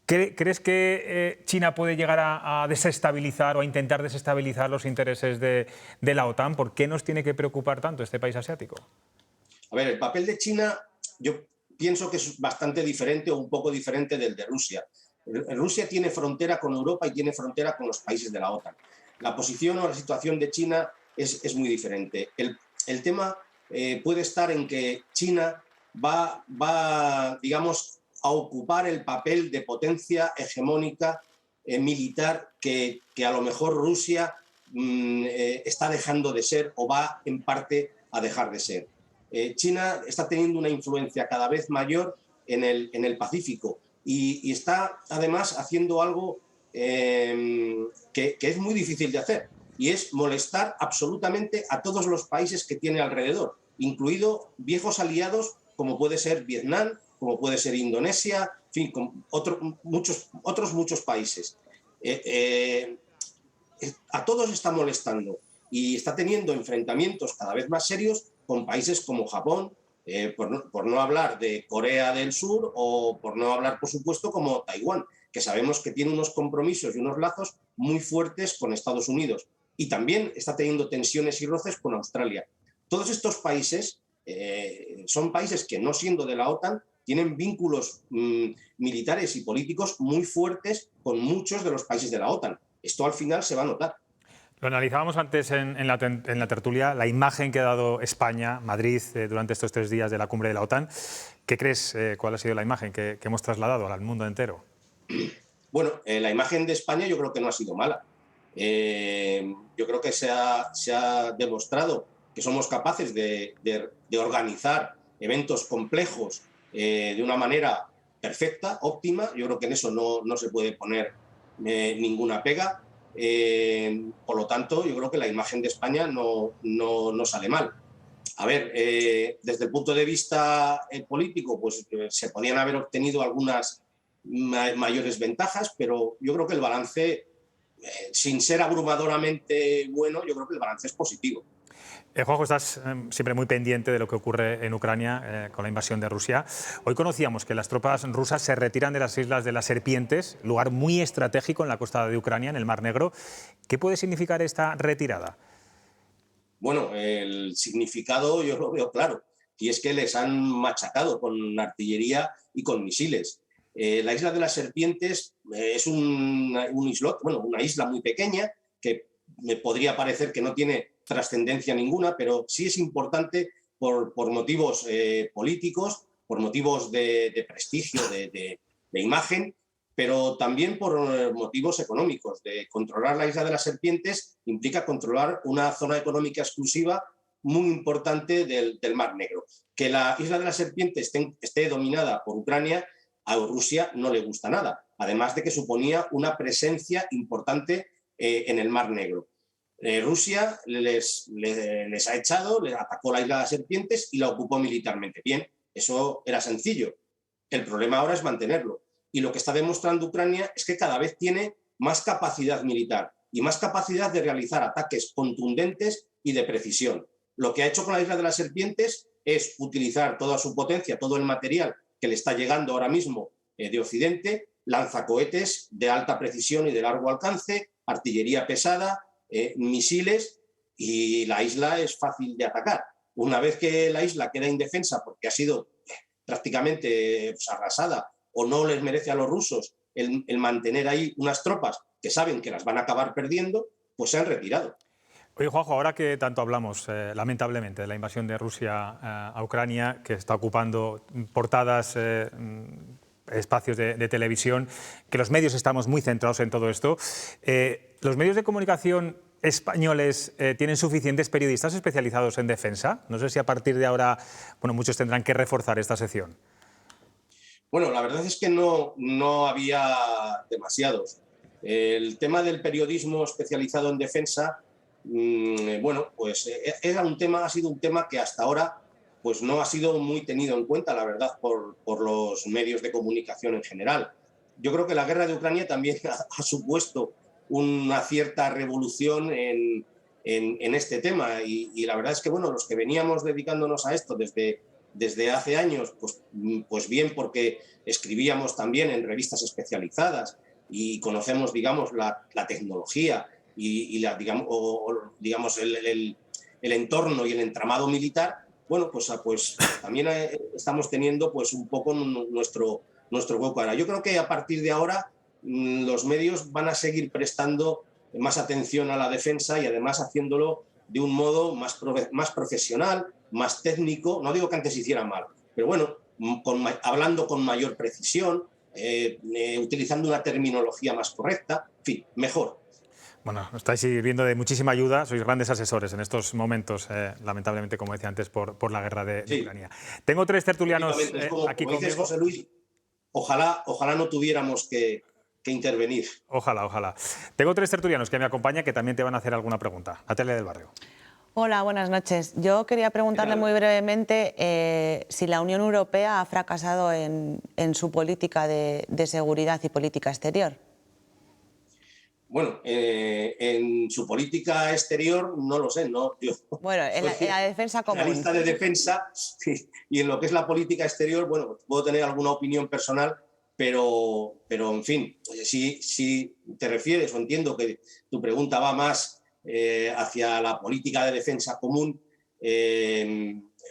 ¿Crees que China puede llegar a desestabilizar o a intentar desestabilizar los intereses de la OTAN? ¿Por qué nos tiene que preocupar tanto este país asiático? A ver, el papel de China yo pienso que es bastante diferente o un poco diferente del de Rusia. Rusia tiene frontera con Europa y tiene frontera con los países de la OTAN. La posición o la situación de China es muy diferente. El tema puede estar en que China va, digamos, a ocupar el papel de potencia hegemónica militar que a lo mejor Rusia está dejando de ser o va en parte a dejar de ser. China está teniendo una influencia cada vez mayor en el Pacífico y está además haciendo algo que es muy difícil de hacer, y es molestar absolutamente a todos los países que tiene alrededor, incluido viejos aliados como puede ser Vietnam, como puede ser Indonesia, en fin, con muchos países. A todos está molestando y está teniendo enfrentamientos cada vez más serios con países como Japón, por no hablar de Corea del Sur o por no hablar, por supuesto, como Taiwán, que sabemos que tiene unos compromisos y unos lazos muy fuertes con Estados Unidos. Y también está teniendo tensiones y roces con Australia. Todos estos países son países que, no siendo de la OTAN, tienen vínculos militares y políticos muy fuertes con muchos de los países de la OTAN. Esto al final se va a notar. Lo analizábamos antes en la tertulia, la imagen que ha dado España, Madrid, durante estos 3 días de la cumbre de la OTAN. ¿Qué crees? ¿Cuál ha sido la imagen que hemos trasladado al mundo entero? Bueno, la imagen de España yo creo que no ha sido mala. Yo creo que se ha demostrado que somos capaces de organizar eventos complejos de una manera perfecta, óptima. Yo creo que en eso no se puede poner ninguna pega. Por lo tanto, yo creo que la imagen de España no sale mal. A ver, desde el punto de vista político, pues se podían haber obtenido algunas mayores ventajas, pero yo creo que el balance, sin ser abrumadoramente bueno, yo creo que el balance es positivo. Juanjo, estás siempre muy pendiente de lo que ocurre en Ucrania con la invasión de Rusia. Hoy conocíamos que las tropas rusas se retiran de las Islas de las Serpientes, lugar muy estratégico en la costa de Ucrania, en el Mar Negro. ¿Qué puede significar esta retirada? Bueno, el significado yo lo veo claro, y es que les han machacado con artillería y con misiles. La Isla de las Serpientes es una isla muy pequeña que me podría parecer que no tiene trascendencia ninguna, pero sí es importante por motivos políticos, por motivos de prestigio, de imagen, pero también por motivos económicos. De controlar la Isla de las Serpientes implica controlar una zona económica exclusiva muy importante del Mar Negro. Que la Isla de las Serpientes esté dominada por Ucrania, a Rusia no le gusta nada, además de que suponía una presencia importante en el Mar Negro. Rusia les ha echado, les atacó la Isla de las Serpientes y la ocupó militarmente. Bien, eso era sencillo. El problema ahora es mantenerlo. Y lo que está demostrando Ucrania es que cada vez tiene más capacidad militar y más capacidad de realizar ataques contundentes y de precisión. Lo que ha hecho con la Isla de las Serpientes es utilizar toda su potencia, todo el material que le está llegando ahora mismo de Occidente, lanzacohetes de alta precisión y de largo alcance, artillería pesada, misiles, y la isla es fácil de atacar. Una vez que la isla queda indefensa porque ha sido prácticamente arrasada o no les merece a los rusos el mantener ahí unas tropas que saben que las van a acabar perdiendo, pues se han retirado. Oye, Juanjo, ahora que tanto hablamos, lamentablemente, de la invasión de Rusia a Ucrania, que está ocupando portadas, espacios de televisión, que los medios estamos muy centrados en todo esto, ¿los medios de comunicación españoles tienen suficientes periodistas especializados en defensa? No sé si a partir de ahora, bueno, muchos tendrán que reforzar esta sección. Bueno, la verdad es que no había demasiados. El tema del periodismo especializado en defensa, bueno, pues ha sido un tema que hasta ahora pues no ha sido muy tenido en cuenta, la verdad, por los medios de comunicación en general. Yo creo que la guerra de Ucrania también ha supuesto una cierta revolución en en este tema. Y la verdad es que, bueno, los que veníamos dedicándonos a esto desde hace años, pues bien porque escribíamos también en revistas especializadas y conocemos, digamos, la tecnología y digamos el entorno y el entramado militar, bueno, pues también estamos teniendo pues un poco nuestro hueco ahora. Yo creo que a partir de ahora los medios van a seguir prestando más atención a la defensa y además haciéndolo de un modo más profesional, más técnico. No digo que antes hiciera mal, pero bueno, hablando con mayor precisión, utilizando una terminología más correcta, en fin, mejor. Bueno, estáis sirviendo de muchísima ayuda, sois grandes asesores en estos momentos, lamentablemente, como decía antes, por la guerra de Ucrania. Tengo 3 tertulianos aquí como dices, conmigo. José Luis, ojalá no tuviéramos que intervenir. Ojalá. Tengo 3 tertulianos que me acompañan que también te van a hacer alguna pregunta. Natalia del Barrio. Hola, buenas noches. Yo quería preguntarle muy brevemente si la Unión Europea ha fracasado en su política de seguridad y política exterior. Bueno, en su política exterior no lo sé, ¿no? Bueno, en la defensa común. En la lista de defensa y en lo que es la política exterior, bueno, puedo tener alguna opinión personal, pero en fin, si te refieres o entiendo que tu pregunta va más hacia la política de defensa común,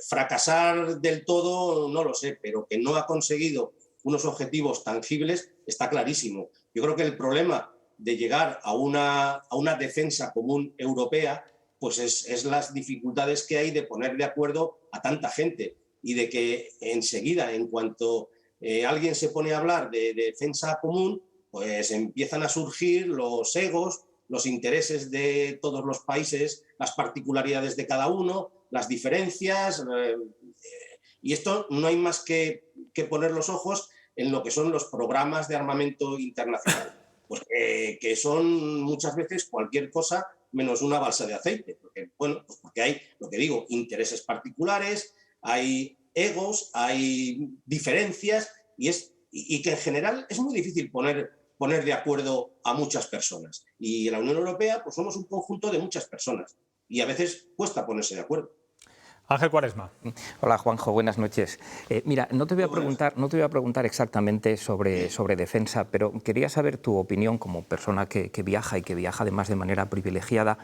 fracasar del todo no lo sé, pero que no ha conseguido unos objetivos tangibles está clarísimo. Yo creo que el problema de llegar a una defensa común europea pues es las dificultades que hay de poner de acuerdo a tanta gente y de que enseguida, en cuanto alguien se pone a hablar de defensa común, pues empiezan a surgir los egos, los intereses de todos los países, las particularidades de cada uno, las diferencias, y esto no hay más que poner los ojos en lo que son los programas de armamento internacional, pues, que son muchas veces cualquier cosa menos una balsa de aceite, porque, bueno, pues porque hay, lo que digo, intereses particulares, hay egos, hay diferencias y que en general es muy difícil poner de acuerdo a muchas personas. Y en la Unión Europea pues somos un conjunto de muchas personas y a veces cuesta ponerse de acuerdo. Ángel Cuaresma. Hola, Juanjo, buenas noches. Mira, no te voy a preguntar exactamente sobre defensa, pero quería saber tu opinión como persona que viaja y que viaja además de manera privilegiada.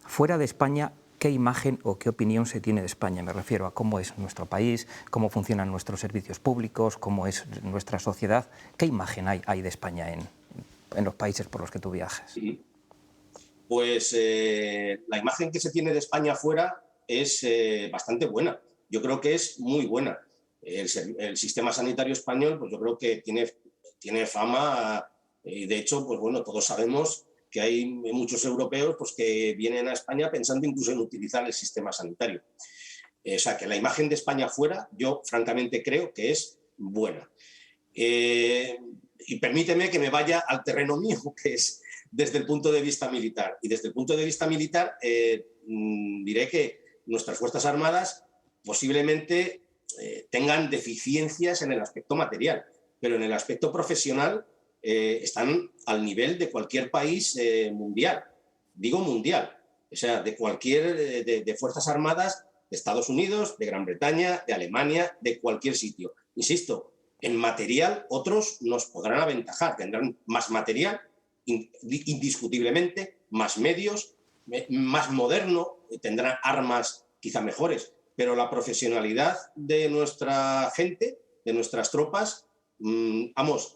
Fuera de España, ¿qué imagen o qué opinión se tiene de España? Me refiero a cómo es nuestro país, cómo funcionan nuestros servicios públicos, cómo es nuestra sociedad. ¿Qué imagen hay de España en los países por los que tú viajas? Sí. Pues la imagen que se tiene de España fuera es bastante buena. Yo creo que es muy buena. El sistema sanitario español, pues yo creo que tiene fama. De hecho, pues bueno, todos sabemos que hay muchos europeos pues, que vienen a España pensando incluso en utilizar el sistema sanitario. O sea, que la imagen de España fuera, yo francamente creo que es buena. Y permíteme que me vaya al terreno mío, que es desde el punto de vista militar. Y desde el punto de vista militar diré que nuestras Fuerzas Armadas posiblemente tengan deficiencias en el aspecto material, pero en el aspecto profesional están al nivel de cualquier país mundial. Digo mundial, o sea, de cualquier de Fuerzas Armadas de Estados Unidos, de Gran Bretaña, de Alemania, de cualquier sitio. Insisto, en material otros nos podrán aventajar, tendrán más material, indiscutiblemente, más medios, más moderno, tendrán armas quizá mejores, pero la profesionalidad de nuestra gente, de nuestras tropas,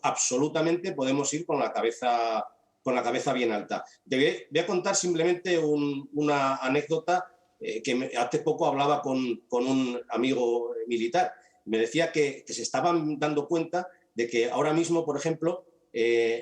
absolutamente podemos ir con la cabeza bien alta. Te voy a contar simplemente una anécdota que hace poco hablaba con un amigo militar. Me decía que se estaban dando cuenta de que ahora mismo, por ejemplo,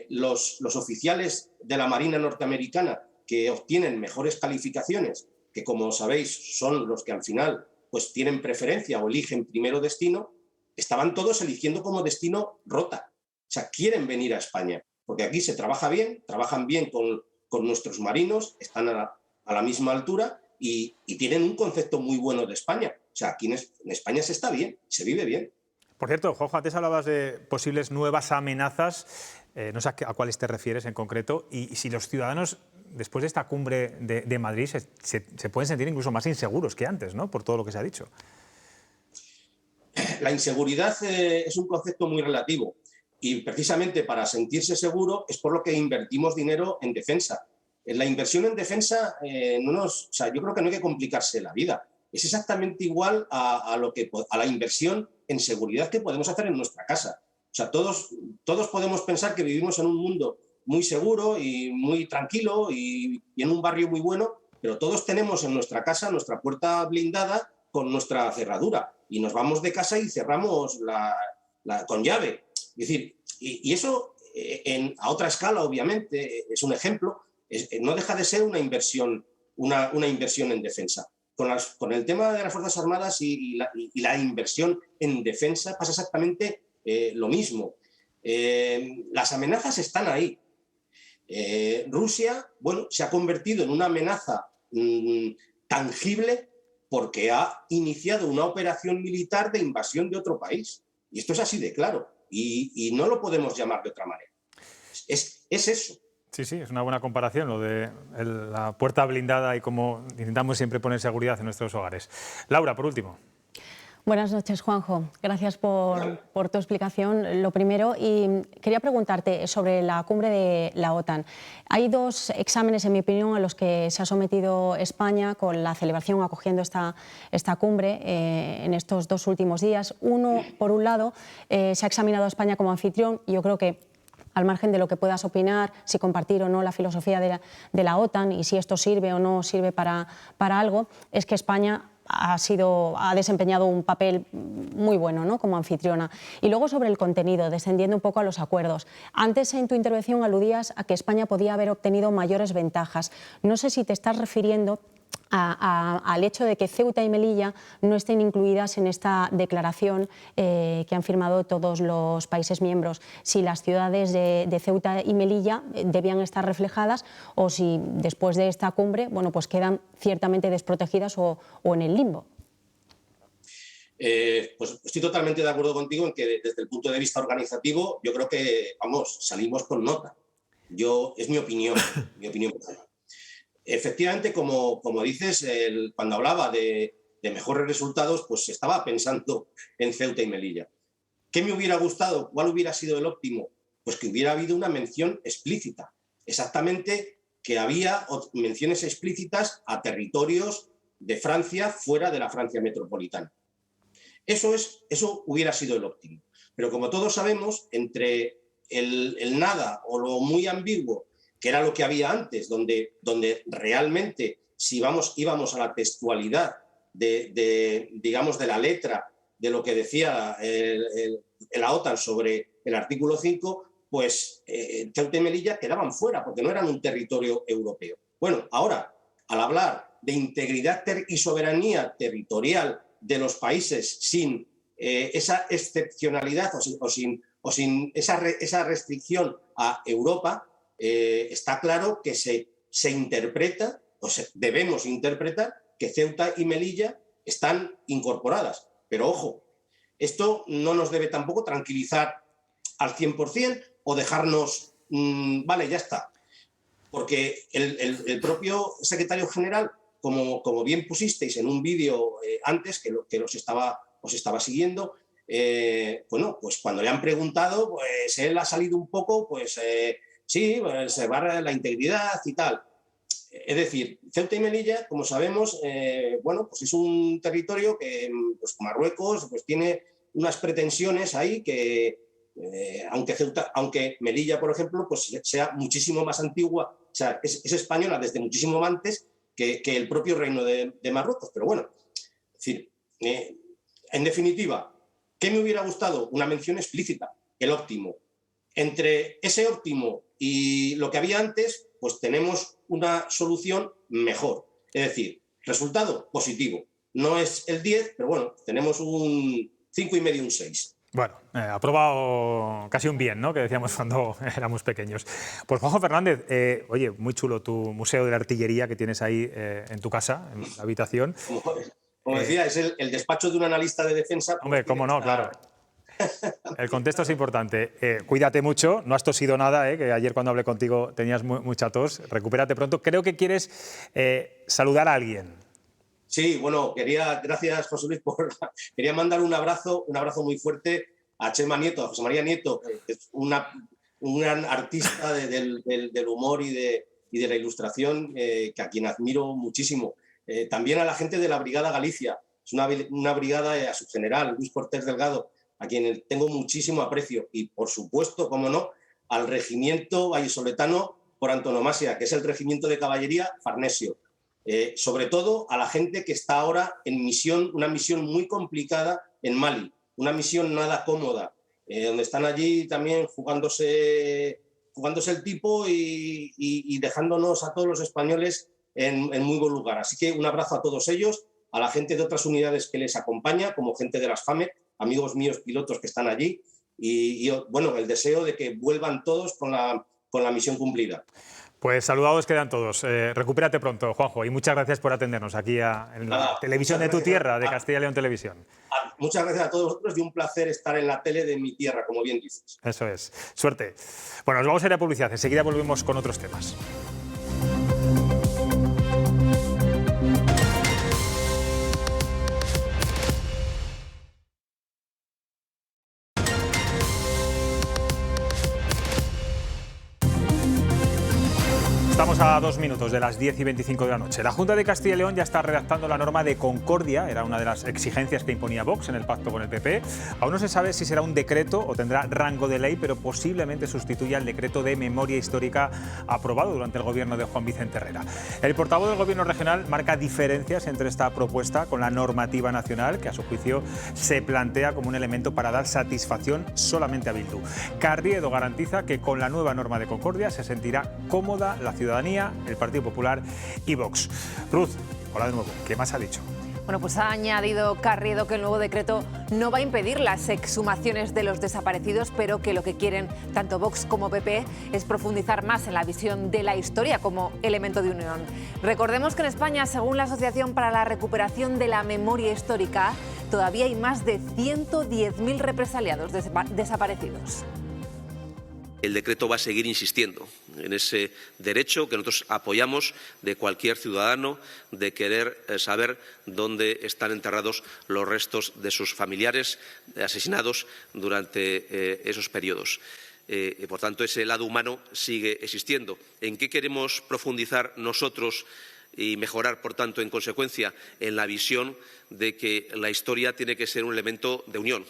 los oficiales de la Marina norteamericana que obtienen mejores calificaciones, que como sabéis son los que al final pues, tienen preferencia o eligen primero destino, estaban todos eligiendo como destino Rota. O sea, quieren venir a España, porque aquí se trabaja bien, trabajan bien con nuestros marinos, están a la misma altura y tienen un concepto muy bueno de España. O sea, aquí en España se está bien, se vive bien. Por cierto, Juanjo, antes hablabas de posibles nuevas amenazas, no sé a cuáles te refieres en concreto, y si los ciudadanos después de esta cumbre de Madrid se pueden sentir incluso más inseguros que antes, ¿no? Por todo lo que se ha dicho. La inseguridad es un concepto muy relativo y precisamente para sentirse seguro es por lo que invertimos dinero en defensa. La inversión en defensa, yo creo que no hay que complicarse la vida. Es exactamente igual a la inversión en seguridad que podemos hacer en nuestra casa. O sea, todos podemos pensar que vivimos en un mundo muy seguro y muy tranquilo y en un barrio muy bueno, pero todos tenemos en nuestra casa nuestra puerta blindada con nuestra cerradura y nos vamos de casa y cerramos con llave. Es decir, y eso a otra escala, obviamente, es un ejemplo, no deja de ser una inversión en defensa. Con el tema de las Fuerzas Armadas y la inversión en defensa pasa exactamente lo mismo. Las amenazas están ahí. Rusia, se ha convertido en una amenaza tangible porque ha iniciado una operación militar de invasión de otro país. Y esto es así de claro. Y no lo podemos llamar de otra manera. Es eso. Sí, es una buena comparación lo de la puerta blindada y cómo intentamos siempre poner seguridad en nuestros hogares. Laura, por último. Buenas noches, Juanjo. Gracias por tu explicación. Lo primero, y quería preguntarte sobre la cumbre de la OTAN. Hay dos exámenes, en mi opinión, a los que se ha sometido España con la celebración acogiendo esta cumbre en estos 2 últimos días. Uno, por un lado, se ha examinado a España como anfitrión y yo creo que, al margen de lo que puedas opinar, si compartir o no la filosofía de la OTAN y si esto sirve o no sirve para algo, es que España ha desempeñado un papel muy bueno, ¿no?, como anfitriona. Y luego sobre el contenido, descendiendo un poco a los acuerdos. Antes en tu intervención aludías a que España podía haber obtenido mayores ventajas. No sé si te estás refiriendo al hecho de que Ceuta y Melilla no estén incluidas en esta declaración que han firmado todos los países miembros, si las ciudades de Ceuta y Melilla debían estar reflejadas o si después de esta cumbre pues quedan ciertamente desprotegidas o en el limbo. Pues estoy totalmente de acuerdo contigo en que desde el punto de vista organizativo yo creo que, salimos con nota. Es mi opinión personal. Efectivamente, como dices, cuando hablaba de mejores resultados, pues estaba pensando en Ceuta y Melilla. ¿Qué me hubiera gustado? ¿Cuál hubiera sido el óptimo? Pues que hubiera habido una mención explícita. Exactamente, que había menciones explícitas a territorios de Francia fuera de la Francia metropolitana. Eso hubiera sido el óptimo. Pero como todos sabemos, entre el nada o lo muy ambiguo, que era lo que había antes, donde realmente si íbamos a la textualidad de la letra de lo que decía la OTAN sobre el artículo 5, pues Ceuta y Melilla quedaban fuera porque no eran un territorio europeo. Bueno, ahora, al hablar de integridad y soberanía territorial de los países sin esa excepcionalidad o sin esa restricción a Europa, está claro que se interpreta, debemos interpretar, que Ceuta y Melilla están incorporadas. Pero ojo, esto no nos debe tampoco tranquilizar al 100% o dejarnos, vale, ya está. Porque el propio secretario general, como bien pusisteis en un vídeo antes, que os estaba siguiendo, pues cuando le han preguntado, pues él ha salido un poco, sí, se va la integridad y tal. Es decir, Ceuta y Melilla, como sabemos, pues es un territorio que Marruecos tiene unas pretensiones ahí que, aunque Melilla, por ejemplo, sea muchísimo más antigua, o sea, es española desde muchísimo antes que el propio reino de Marruecos. Pero bueno, es decir, en definitiva, ¿qué me hubiera gustado? Una mención explícita, el óptimo. Entre ese óptimo y lo que había antes, pues tenemos una solución mejor. Es decir, resultado positivo. No es el 10, pero bueno, tenemos un 5,5, un 6. Bueno, aprobado casi un bien, ¿no?, que decíamos cuando éramos pequeños. Pues Juanjo Fernández, oye, muy chulo tu museo de la artillería que tienes ahí en tu casa, en la habitación. Como decía, es el despacho de un analista de defensa. Hombre, cómo no, claro. El contexto es importante. Cuídate mucho, no has tosido nada, que ayer cuando hablé contigo tenías mucha tos. Recupérate pronto. Creo que quieres saludar a alguien. Sí, bueno, gracias José Luis, quería mandar un abrazo muy fuerte a Chema Nieto, a José María Nieto, que es un gran artista del humor y de la ilustración, a quien admiro muchísimo. También a la gente de la Brigada Galicia, es una brigada, a su general, Luis Cortés Delgado, a quien tengo muchísimo aprecio, y por supuesto, como no, al regimiento vallisoletano por antonomasia, que es el regimiento de caballería Farnesio. Sobre todo a la gente que está ahora en misión, una misión muy complicada en Mali, una misión nada cómoda, donde están allí también jugándose el tipo y dejándonos a todos los españoles en muy buen lugar. Así que un abrazo a todos ellos, a la gente de otras unidades que les acompaña, como gente de las FAME, amigos míos pilotos que están allí, y bueno, el deseo de que vuelvan todos con la misión cumplida. Pues saludados quedan todos. Recupérate pronto, Juanjo, y muchas gracias por atendernos aquí en la televisión de tu tierra, de Castilla y León Televisión. Muchas gracias a todos vosotros y un placer estar en la tele de mi tierra, como bien dices. Eso es. Suerte. Bueno, nos vamos a ir a publicidad. Enseguida volvemos con otros temas. Estamos a 2 minutos de las 10:25 de la noche. La Junta de Castilla y León ya está redactando la norma de concordia, era una de las exigencias que imponía Vox en el pacto con el PP. Aún no se sabe si será un decreto o tendrá rango de ley, pero posiblemente sustituya el decreto de memoria histórica aprobado durante el gobierno de Juan Vicente Herrera. El portavoz del gobierno regional marca diferencias entre esta propuesta con la normativa nacional, que a su juicio se plantea como un elemento para dar satisfacción solamente a Bildu. Carriedo garantiza que con la nueva norma de concordia se sentirá cómoda la ciudadanía, el Partido Popular y Vox. Ruth, hola de nuevo. ¿Qué más ha dicho? Bueno, pues ha añadido Carriedo que el nuevo decreto no va a impedir las exhumaciones de los desaparecidos, pero que lo que quieren tanto Vox como PP es profundizar más en la visión de la historia como elemento de unión. Recordemos que en España, según la Asociación para la Recuperación de la Memoria Histórica, todavía hay más de 110.000 represaliados desaparecidos. El decreto va a seguir insistiendo en ese derecho que nosotros apoyamos de cualquier ciudadano de querer saber dónde están enterrados los restos de sus familiares asesinados durante esos periodos. Por tanto, ese lado humano sigue existiendo. ¿En qué queremos profundizar nosotros y mejorar, por tanto, en consecuencia, en la visión de que la historia tiene que ser un elemento de unión?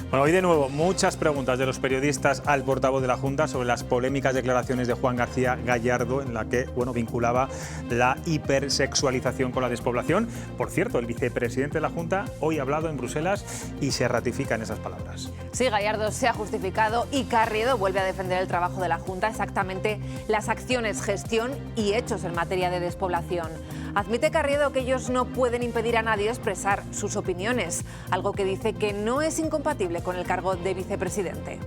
Bueno, hoy de nuevo muchas preguntas de los periodistas al portavoz de la Junta sobre las polémicas declaraciones de Juan García Gallardo en la que vinculaba la hipersexualización con la despoblación. Por cierto, el vicepresidente de la Junta hoy ha hablado en Bruselas y se ratifica en esas palabras. Sí, Gallardo se ha justificado y Carriedo vuelve a defender el trabajo de la Junta, exactamente las acciones, gestión y hechos en materia de despoblación. Admite Carriedo que ellos no pueden impedir a nadie expresar sus opiniones, algo que dice que no es incompatible con el cargo de vicepresidente.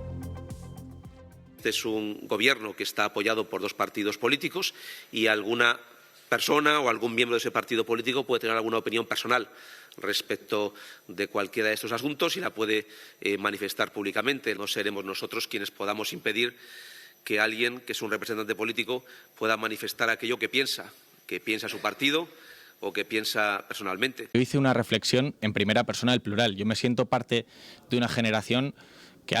Este es un gobierno que está apoyado por dos partidos políticos y alguna persona o algún miembro de ese partido político puede tener alguna opinión personal respecto de cualquiera de estos asuntos y la puede manifestar públicamente. No seremos nosotros quienes podamos impedir que alguien que es un representante político pueda manifestar aquello que piensa su partido o que piensa personalmente. Yo hice una reflexión en primera persona del plural. Yo me siento parte de una generación que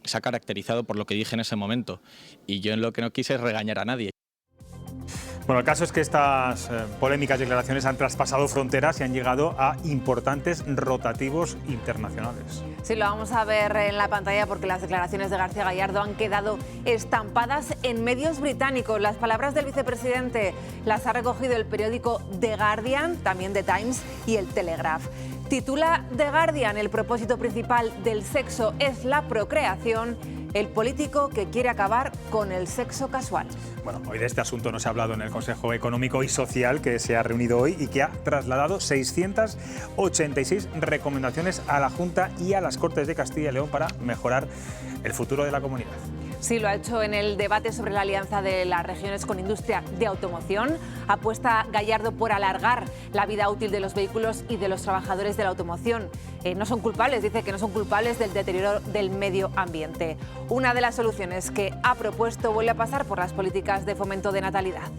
se ha caracterizado por lo que dije en ese momento y yo en lo que no quise es regañar a nadie. Bueno, el caso es que estas polémicas declaraciones han traspasado fronteras y han llegado a importantes rotativos internacionales. Sí, lo vamos a ver en la pantalla porque las declaraciones de García Gallardo han quedado estampadas en medios británicos. Las palabras del vicepresidente las ha recogido el periódico The Guardian, también The Times y el Telegraph. Titula The Guardian: el propósito principal del sexo es la procreación. El político que quiere acabar con el sexo casual. Bueno, hoy de este asunto no se ha hablado en el Consejo Económico y Social que se ha reunido hoy y que ha trasladado 686 recomendaciones a la Junta y a las Cortes de Castilla y León para mejorar el futuro de la comunidad. Sí, lo ha hecho en el debate sobre la alianza de las regiones con industria de automoción. Apuesta Gallardo por alargar la vida útil de los vehículos y de los trabajadores de la automoción. No son culpables, dice que no son culpables del deterioro del medio ambiente. Una de las soluciones que ha propuesto vuelve a pasar por las políticas de fomento de natalidad.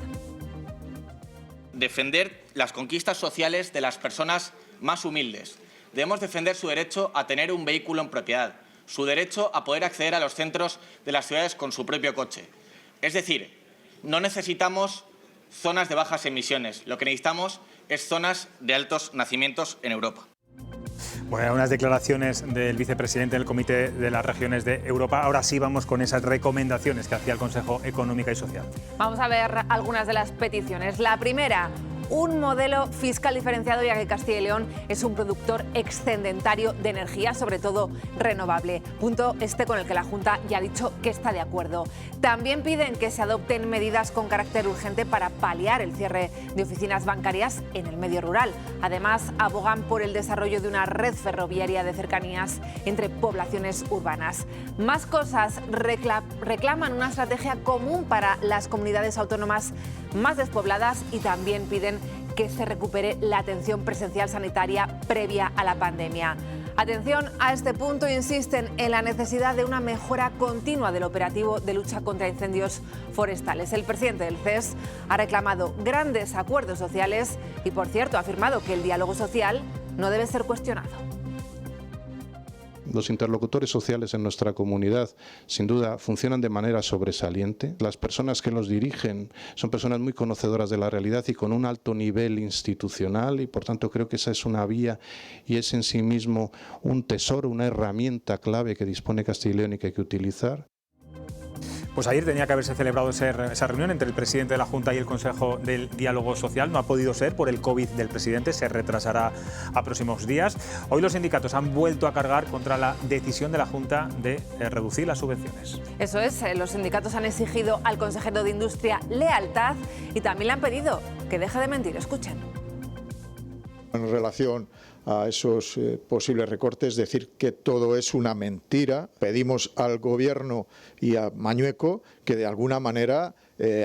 Defender las conquistas sociales de las personas más humildes. Debemos defender su derecho a tener un vehículo en propiedad, su derecho a poder acceder a los centros de las ciudades con su propio coche. Es decir, no necesitamos zonas de bajas emisiones, lo que necesitamos es zonas de altos nacimientos en Europa. Bueno, unas declaraciones del vicepresidente del Comité de las Regiones de Europa. Ahora sí vamos con esas recomendaciones que hacía el Consejo Económico y Social. Vamos a ver algunas de las peticiones. La primera, un modelo fiscal diferenciado, ya que Castilla y León es un productor excedentario de energía, sobre todo renovable. Punto con el que la Junta ya ha dicho que está de acuerdo. También piden que se adopten medidas con carácter urgente para paliar el cierre de oficinas bancarias en el medio rural. Además, abogan por el desarrollo de una red ferroviaria de cercanías entre poblaciones urbanas. Más cosas, reclaman una estrategia común para las comunidades autónomas más despobladas y también piden que se recupere la atención presencial sanitaria previa a la pandemia. Atención a este punto, insisten en la necesidad de una mejora continua del operativo de lucha contra incendios forestales. El presidente del CES ha reclamado grandes acuerdos sociales y, por cierto, ha afirmado que el diálogo social no debe ser cuestionado. Los interlocutores sociales en nuestra comunidad, sin duda, funcionan de manera sobresaliente. Las personas que los dirigen son personas muy conocedoras de la realidad y con un alto nivel institucional, y por tanto creo que esa es una vía y es en sí mismo un tesoro, una herramienta clave que dispone Castilla y León y que hay que utilizar. Pues ayer tenía que haberse celebrado esa reunión entre el presidente de la Junta y el Consejo del Diálogo Social. No ha podido ser por el COVID del presidente, se retrasará a próximos días. Hoy los sindicatos han vuelto a cargar contra la decisión de la Junta de reducir las subvenciones. Eso es, los sindicatos han exigido al consejero de Industria lealtad y también le han pedido que deje de mentir. Escuchen. En relación a esos posibles recortes, decir que todo es una mentira. Pedimos al Gobierno y a Mañueco que de alguna manera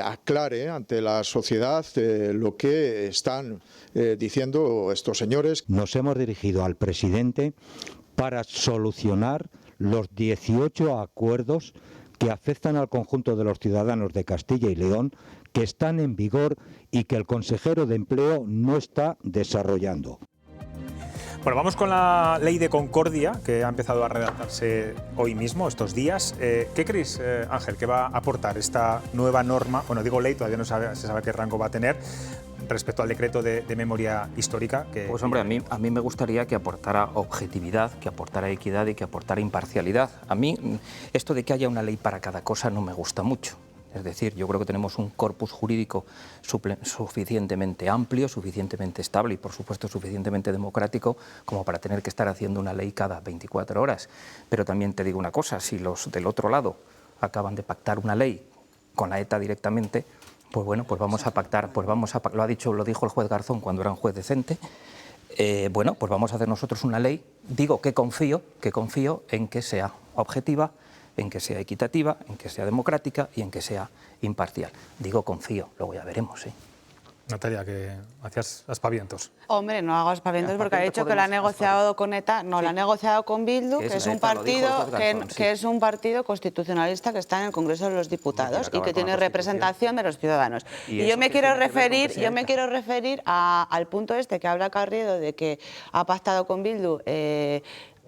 aclare ante la sociedad lo que están diciendo estos señores. Nos hemos dirigido al presidente para solucionar los 18 acuerdos que afectan al conjunto de los ciudadanos de Castilla y León, que están en vigor y que el consejero de Empleo no está desarrollando. Bueno, vamos con la ley de concordia, que ha empezado a redactarse hoy mismo, estos días. ¿Qué creéis, Ángel, que va a aportar esta nueva norma? Bueno, digo ley, todavía no se sabe qué rango va a tener respecto al decreto de memoria histórica. Pues hombre, a mí me gustaría que aportara objetividad, que aportara equidad y que aportara imparcialidad. A mí esto de que haya una ley para cada cosa no me gusta mucho. Es decir, yo creo que tenemos un corpus jurídico suficientemente amplio, suficientemente estable y, por supuesto, suficientemente democrático como para tener que estar haciendo una ley cada 24 horas. Pero también te digo una cosa, si los del otro lado acaban de pactar una ley con la ETA directamente, pues bueno, pues vamos a pactar, lo dijo el juez Garzón cuando era un juez decente. Bueno, pues vamos a hacer nosotros una ley. Digo que confío en que sea objetiva, en que sea equitativa, en que sea democrática y en que sea imparcial. Digo confío, luego ya veremos, ¿sí? Natalia, que hacías aspavientos. Hombre, no hago aspavientos porque ha dicho que lo ha negociado con ETA, no, lo ha negociado con Bildu, que es un partido constitucionalista que está en el Congreso de los Diputados y que tiene representación de los ciudadanos. Y yo me quiero referir al punto este que habla Carriedo de que ha pactado con Bildu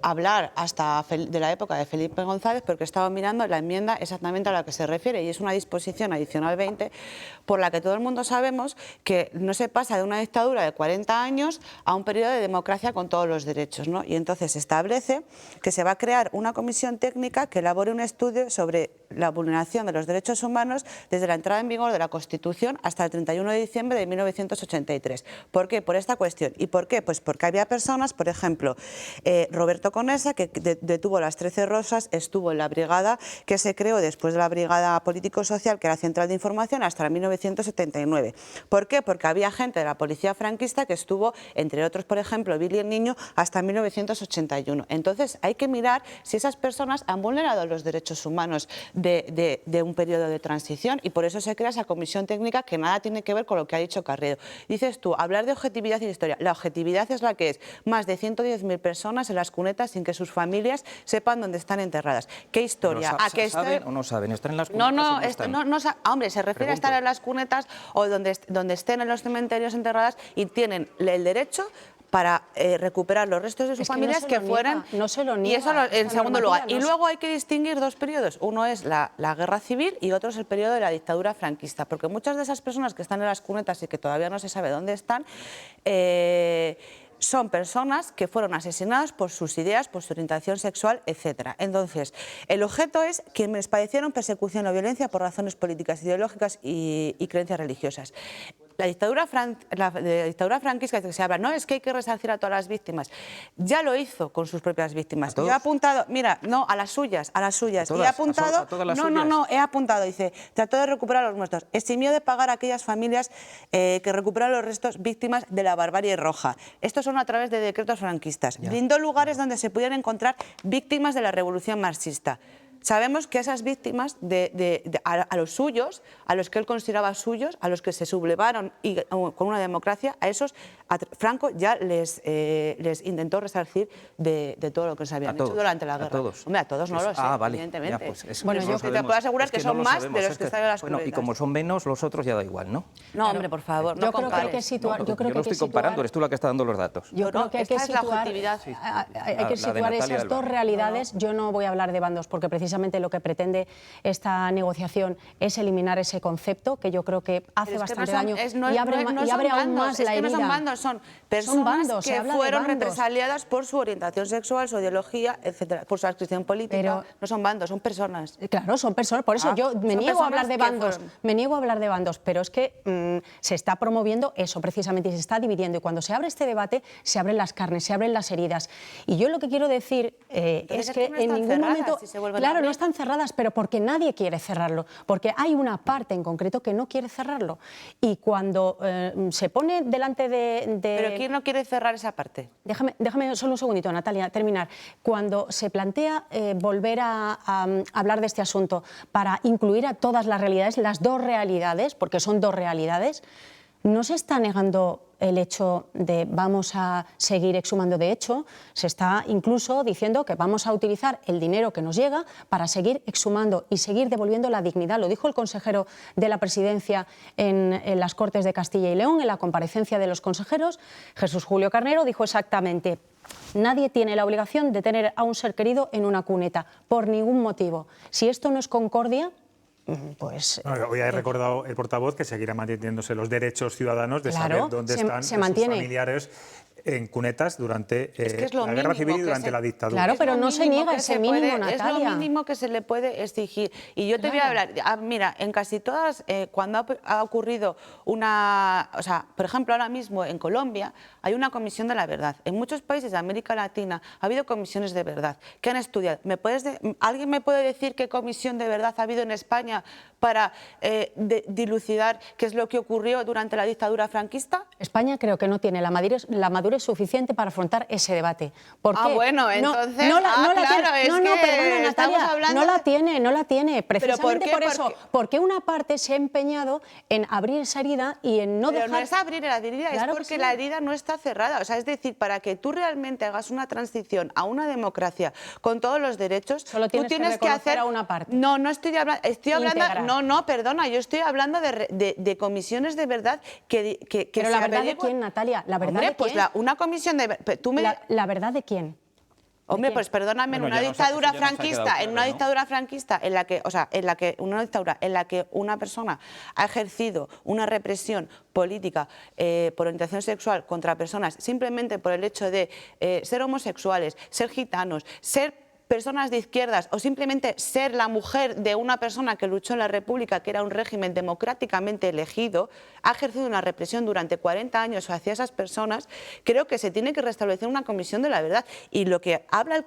hablar hasta de la época de Felipe González, porque he estado mirando la enmienda exactamente a la que se refiere y es una disposición adicional 20 por la que todo el mundo sabemos que no se pasa de una dictadura de 40 años a un periodo de democracia con todos los derechos, ¿no? Y entonces se establece que se va a crear una comisión técnica que elabore un estudio sobre la vulneración de los derechos humanos desde la entrada en vigor de la Constitución hasta el 31 de diciembre de 1983. ¿Por qué? Por esta cuestión. ¿Y por qué? Pues porque había personas, por ejemplo, Roberto Conesa, que detuvo las 13 Rosas, estuvo en la brigada que se creó después de la Brigada Político-Social, que era Central de Información, hasta 1979. ¿Por qué? Porque había gente de la policía franquista que estuvo, entre otros, por ejemplo, Billy el Niño, hasta 1981. Entonces, hay que mirar si esas personas han vulnerado los derechos humanos de un periodo de transición, y por eso se crea esa comisión técnica que nada tiene que ver con lo que ha dicho Carrero. Dices tú, hablar de objetividad y de historia. La objetividad es la que es más de 100.000 personas en las cunetas sin que sus familias sepan dónde están enterradas. ¿Qué historia? ¿Saben o no saben? ¿Están en las cunetas? Hombre, se refiere a estar en las cunetas o donde estén en los cementerios enterradas, y tienen el derecho para recuperar los restos de sus familias que fueran... No se lo niega. Y eso en segundo lugar. Y luego hay que distinguir dos periodos. Uno es la guerra civil y otro es el periodo de la dictadura franquista. Porque muchas de esas personas que están en las cunetas y que todavía no se sabe dónde están, son personas que fueron asesinadas por sus ideas, por su orientación sexual, etc. Entonces, el objeto es quienes padecieron persecución o violencia por razones políticas, ideológicas y creencias religiosas. La dictadura franquista que se habla, no, es que hay que resarcir a todas las víctimas. Ya lo hizo con sus propias víctimas. Yo he apuntado, mira, no, a las suyas. Y he apuntado, he apuntado, dice, trató de recuperar a los muertos. Eximió de pagar a aquellas familias que recuperaron los restos víctimas de la barbarie roja. Estos son a través de decretos franquistas. Brindó lugares donde se pudieran encontrar víctimas de la revolución marxista. Sabemos que a esas víctimas, a los suyos, a los que él consideraba suyos, a los que se sublevaron con una democracia, a esos Franco ya les intentó resarcir de todo lo que se habían hecho durante la guerra. ¿A todos? Hombre, a todos no lo sé, evidentemente. Bueno, yo te puedo asegurar que son más de los que están en las cunetas. Y como son menos, los otros ya da igual, ¿no? No, hombre, por favor, no compares. Yo creo que hay que situar... Yo no estoy comparando, eres tú la que está dando los datos. Yo creo que hay que situar esas dos realidades. Yo no voy a hablar de bandos porque precisamente lo que pretende esta negociación es eliminar ese concepto que yo creo que hace bastante daño y abre aún más la herida. No son bandos, son personas que fueron represaliadas por su orientación sexual, su ideología, etcétera, por su adscripción política. Pero no son bandos, son personas. Claro, son personas. Por eso yo me niego a hablar de bandos. Me niego a hablar de bandos, pero es que se está promoviendo eso precisamente y se está dividiendo. Y cuando se abre este debate, se abren las carnes, se abren las heridas. Y yo lo que quiero decir es que en ningún momento... Claro, no están cerradas, pero porque nadie quiere cerrarlo, porque hay una parte en concreto que no quiere cerrarlo. Y cuando se pone delante de... ¿Pero quién no quiere cerrar esa parte? Déjame solo un segundito, Natalia, terminar. Cuando se plantea volver a hablar de este asunto para incluir a todas las realidades, las dos realidades, porque son dos realidades, no se está negando el hecho de vamos a seguir exhumando. De hecho, se está incluso diciendo que vamos a utilizar el dinero que nos llega para seguir exhumando y seguir devolviendo la dignidad. Lo dijo el consejero de la Presidencia en las Cortes de Castilla y León, en la comparecencia de los consejeros. Jesús Julio Carnero dijo exactamente: nadie tiene la obligación de tener a un ser querido en una cuneta, por ningún motivo. Si esto no es concordia, pues... Hoy ha recordado el portavoz que seguirá manteniéndose los derechos ciudadanos de saber dónde están sus familiares en cunetas durante la guerra civil y durante la dictadura. Claro, pero no se niega ese mínimo, Natalia. Es lo mínimo que se le puede exigir. Y yo te voy a hablar, mira, en casi todas, cuando ha ocurrido una... O sea, por ejemplo, ahora mismo en Colombia hay una comisión de la verdad. En muchos países de América Latina ha habido comisiones de verdad que han estudiado. ¿Alguien me puede decir qué comisión de verdad ha habido en España para dilucidar qué es lo que ocurrió durante la dictadura franquista? España creo que no tiene la madurez suficiente para afrontar ese debate. ¿Por qué? Bueno, entonces... perdona, Natalia, no la tiene. Precisamente por eso. Porque una parte se ha empeñado en abrir esa herida y en no dejar... Pero no es abrir la herida, claro, es porque la herida no está cerrada. O sea, es decir, para que tú realmente hagas una transición a una democracia con todos los derechos, solo tienes que hacer a una parte. No estoy hablando... No, perdona, yo estoy hablando de comisiones de verdad que Pero la verdad de quién, Natalia, la verdad de quién. Una comisión de... ¿La verdad de quién? Hombre, pues perdóname, en una dictadura franquista, en una dictadura franquista en la que una persona ha ejercido una represión política por orientación sexual contra personas simplemente por el hecho de ser homosexuales, ser gitanos, ser personas de izquierdas o simplemente ser la mujer de una persona que luchó en la República, que era un régimen democráticamente elegido, ha ejercido una represión durante 40 años hacia esas personas, creo que se tiene que restablecer una comisión de la verdad. Y lo que habla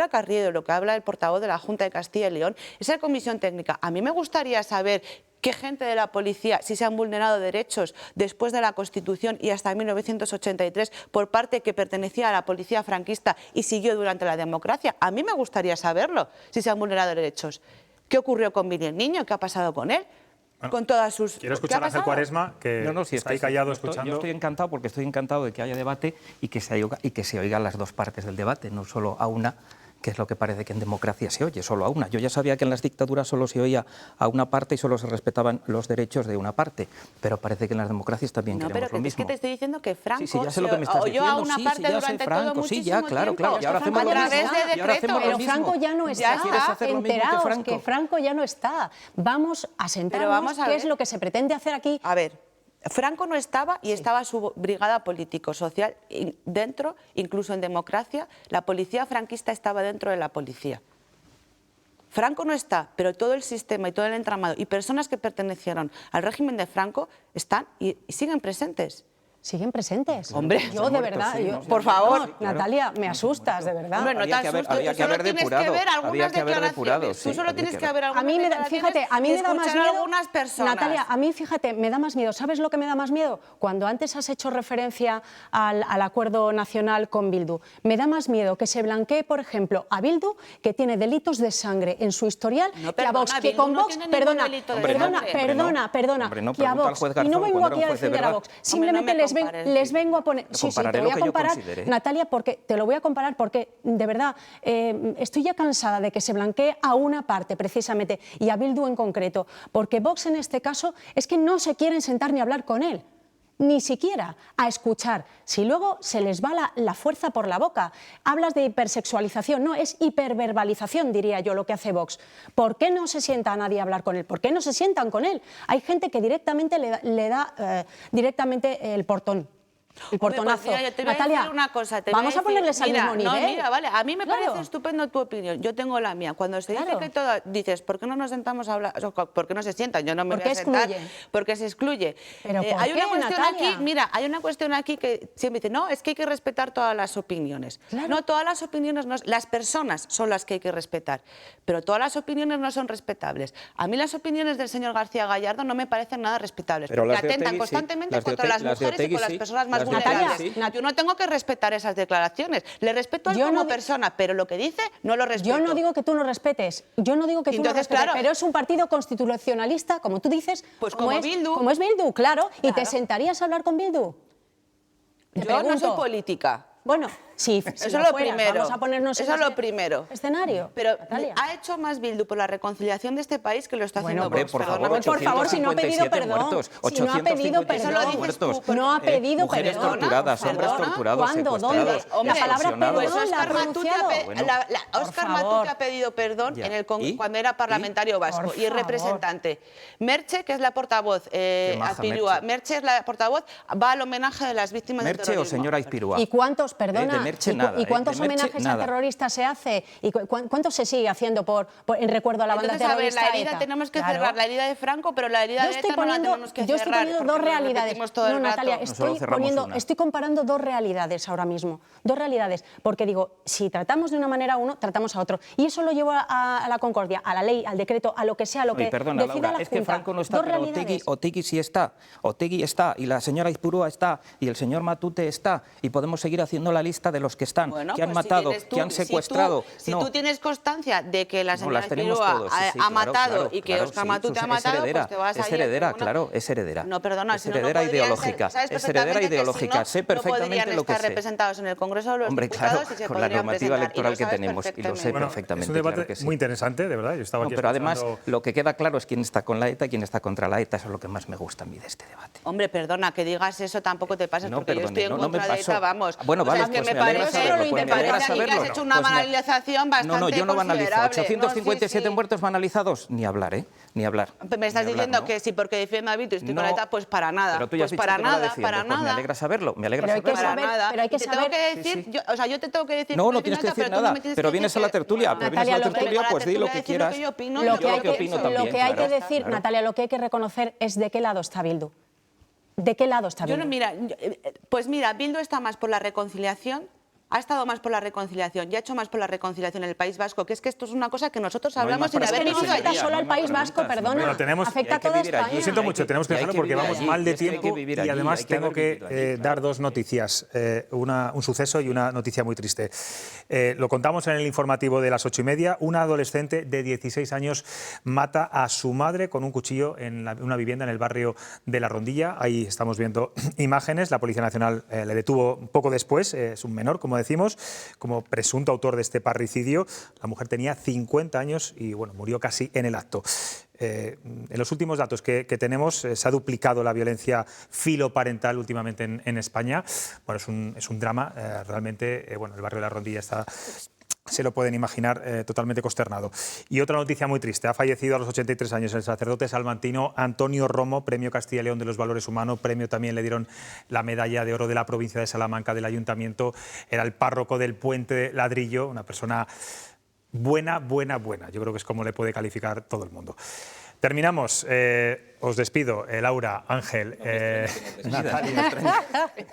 Carriedo, lo que habla el portavoz de la Junta de Castilla y León, esa comisión técnica. A mí me gustaría saber qué gente de la policía, si se han vulnerado derechos después de la Constitución y hasta 1983 por parte que pertenecía a la policía franquista y siguió durante la democracia. A mí me gustaría saberlo, si se han vulnerado derechos. ¿Qué ocurrió con Billy el Niño? ¿Qué ha pasado con él? Bueno, con todas sus... Quiero escuchar a Ángel Cuaresma, que está ahí callado escuchando. Yo estoy encantado porque estoy encantado de que haya debate y que se oigan las dos partes del debate, no solo a una, que es lo que parece que en democracia se oye, solo a una. Yo ya sabía que en las dictaduras solo se oía a una parte y solo se respetaban los derechos de una parte, pero parece que en las democracias también queremos lo mismo. Es que te estoy diciendo que Franco sí, ya sé lo que me estás oyó a una diciendo. parte durante todo muchísimo claro, tiempo. y ahora hacemos lo mismo. Pero Franco ya no está. Enteraos que Franco ya no está. Vamos a sentarnos. ¿Qué es lo que se pretende hacer aquí? A ver. Franco no estaba y estaba su brigada político-social dentro, incluso en democracia, la policía franquista estaba dentro de la policía. Franco no está, pero todo el sistema y todo el entramado y personas que pertenecieron al régimen de Franco están y siguen presentes. ¿Siguen presentes? Hombre, yo de verdad, por favor. No, Natalia, me asustas, de verdad. Hombre, no te asustes, tú solo tienes que ver algunas declaraciones. Tú solo tienes que ver algunas declaraciones. Fíjate, a mí me da más miedo. Algunas personas. Natalia, a mí, fíjate, me da más miedo. ¿Sabes lo que me da más miedo? Cuando antes has hecho referencia al acuerdo nacional con Bildu. Me da más miedo que se blanquee, por ejemplo, a Bildu, que tiene delitos de sangre en su historial, que a Vox, que con Vox, perdona, que a Vox, y no vengo aquí a defender a Vox, simplemente les vengo a poner... Sí, te voy a comparar, Natalia, porque te lo voy a comparar porque, de verdad, estoy ya cansada de que se blanquee a una parte, precisamente, y a Bildu en concreto, porque Vox en este caso es que no se quieren sentar ni hablar con él, ni siquiera a escuchar. Si luego se les va la fuerza por la boca, hablas de hipersexualización, no, es hiperverbalización, diría yo, lo que hace Vox. ¿Por qué no se sienta a nadie a hablar con él? ¿Por qué no se sientan con él? Hay gente que directamente le da directamente el portón. El portonazo. Pues mira, yo te voy a decir una cosa. Vamos a ponerles al mismo nivel. No, mira, vale, a mí me parece estupendo tu opinión. Yo tengo la mía. Cuando se dice que todo, dices, ¿por qué no nos sentamos a hablar? ¿Por qué no se sientan? Yo no me voy a sentar. Porque se excluye. ¿Pero hay por qué, una cuestión Natalia? aquí, mira, hay una cuestión aquí que siempre dice, no, es que hay que respetar todas las opiniones. No, todas las opiniones, las personas son las que hay que respetar, pero todas las opiniones no son respetables. A mí las opiniones del señor García Gallardo no me parecen nada respetables, pero porque atentan constantemente contra las mujeres y con las personas más vulnerables. Yo no tengo que respetar esas declaraciones. Le respeto a él como persona, pero lo que dice no lo respeto. Yo no digo que tú no respetes. Yo no digo que tú no respetes, claro, pero es un partido constitucionalista, como tú dices, pues como Bildu. Como es Bildu, claro. ¿Y te sentarías a hablar con Bildu? Yo no soy política. Bueno, sí, eso es lo primero. Vamos a ponernos eso es lo primero. Escenario. Pero ha hecho más Bildu por la reconciliación de este país que lo está haciendo Vox. Por favor, si no ha pedido perdón. Si no ha pedido perdón. Muertos. No ha pedido mujeres perdón. torturadas, hombres torturados, ¿Cuándo? ¿Dónde? La palabra perdón la ha pronunciado. Óscar Matute ha pedido perdón cuando era parlamentario vasco y es representante. Merche, que es la portavoz, Azpirúa, Merche es la portavoz, va al homenaje de las víctimas del terrorismo. Merche o señora Azpirúa. ¿Y cuántos, perdona, ¿y cuántos homenajes a terroristas se hace? ¿Y cuántos se sigue haciendo en recuerdo a la banda terrorista? La herida tenemos que cerrar, la herida de Franco, pero la herida de ETA no la tenemos que cerrar. Yo estoy poniendo dos realidades. No, Natalia, estoy comparando dos realidades ahora mismo. Dos realidades. Porque digo, si tratamos de una manera a uno, tratamos a otro. Y eso lo llevo a la concordia, a la ley, al decreto, a lo que sea, lo que perdona, decida Laura, la Junta. es que Franco no está, pero Otegi sí está. Otegi está, y la señora Azpirúa está, y el señor Matute está, y podemos seguir haciendo la lista de los que están, que han matado, que han secuestrado. Si tú tienes constancia de que la señora Azpirúa ha matado y que Óscar Matute ha matado, pues te vas a ir. Es heredera, claro, es heredera. No, perdona, es heredera ideológica. Es heredera ideológica. Sé perfectamente lo que sé. Estar representados en el Congreso de los Diputados y se con la normativa electoral que tenemos, y lo sé perfectamente. Es un debate muy interesante, de verdad. Yo estaba aquí pero además, lo que queda claro es quién está con la ETA y quién está contra la ETA. Eso es lo que más me gusta a mí de este debate. Hombre, perdona, que digas eso tampoco te pases, porque yo estoy en contra de ETA, vamos. Bueno, vale, pues me alegra saberlo. Me parece que has hecho una banalización bastante No, yo no banalizo. considerable. 857 muertos banalizados, ni hablar, ¿eh? Ni hablar. Me estás diciendo que sí, porque defiendo a Bildu y estoy con la ETA, pues para nada. Pero tú ya has dicho que no la defiendes, pues me alegra saberlo, me alegra saberlo. Pero hay que saber... yo te tengo que decir... No tienes que decir nada, pero vienes a la tertulia, pues di lo que quieras. Lo que hay que decir, Natalia, lo que hay que reconocer es de qué lado está Bildu. ¿De qué lado está Bildu? Pues mira, Bildu está más por la reconciliación ha estado más por la reconciliación y ha hecho más por la reconciliación en el País Vasco, que es que esto es una cosa que nosotros hablamos sin haber vivido allí. No afecta solo al País Vasco, perdona, afecta a toda España. Lo siento mucho, tenemos que dejarlo porque vamos mal de tiempo y además tengo que dar dos noticias, un suceso y una noticia muy triste. Lo contamos en el informativo de las 8:30, una adolescente de 16 años mata a su madre con un cuchillo en una vivienda en el barrio de La Rondilla. Ahí estamos viendo imágenes, la Policía Nacional le detuvo un poco después, es un menor, como decimos, como presunto autor de este parricidio. La mujer tenía 50 años y bueno, murió casi en el acto. En los últimos datos que tenemos se ha duplicado la violencia filoparental últimamente en España. Bueno, es un drama, realmente, bueno, el barrio de La Rondilla está... Se lo pueden imaginar, totalmente consternado. Y otra noticia muy triste. Ha fallecido a los 83 años el sacerdote salmantino Antonio Romo, Premio Castilla y León de los Valores Humanos. Premio también le dieron la medalla de oro de la provincia de Salamanca del Ayuntamiento. Era el párroco del Puente Ladrillo, una persona buena. Yo creo que es como le puede calificar todo el mundo. Terminamos. Os despido, Laura, Ángel, Natalia.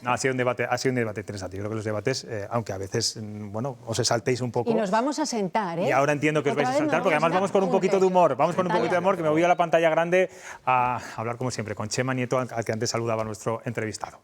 No, ha sido un debate interesante. Yo creo que los debates, aunque a veces, bueno, os exaltéis un poco. Y nos vamos a sentar, ¿eh? Y ahora entiendo que os vais a sentar, porque además vamos con un poquito de humor. Vamos con un poquito de humor, que me voy a la pantalla grande a hablar, como siempre, con Chema Nieto, al que antes saludaba nuestro entrevistado.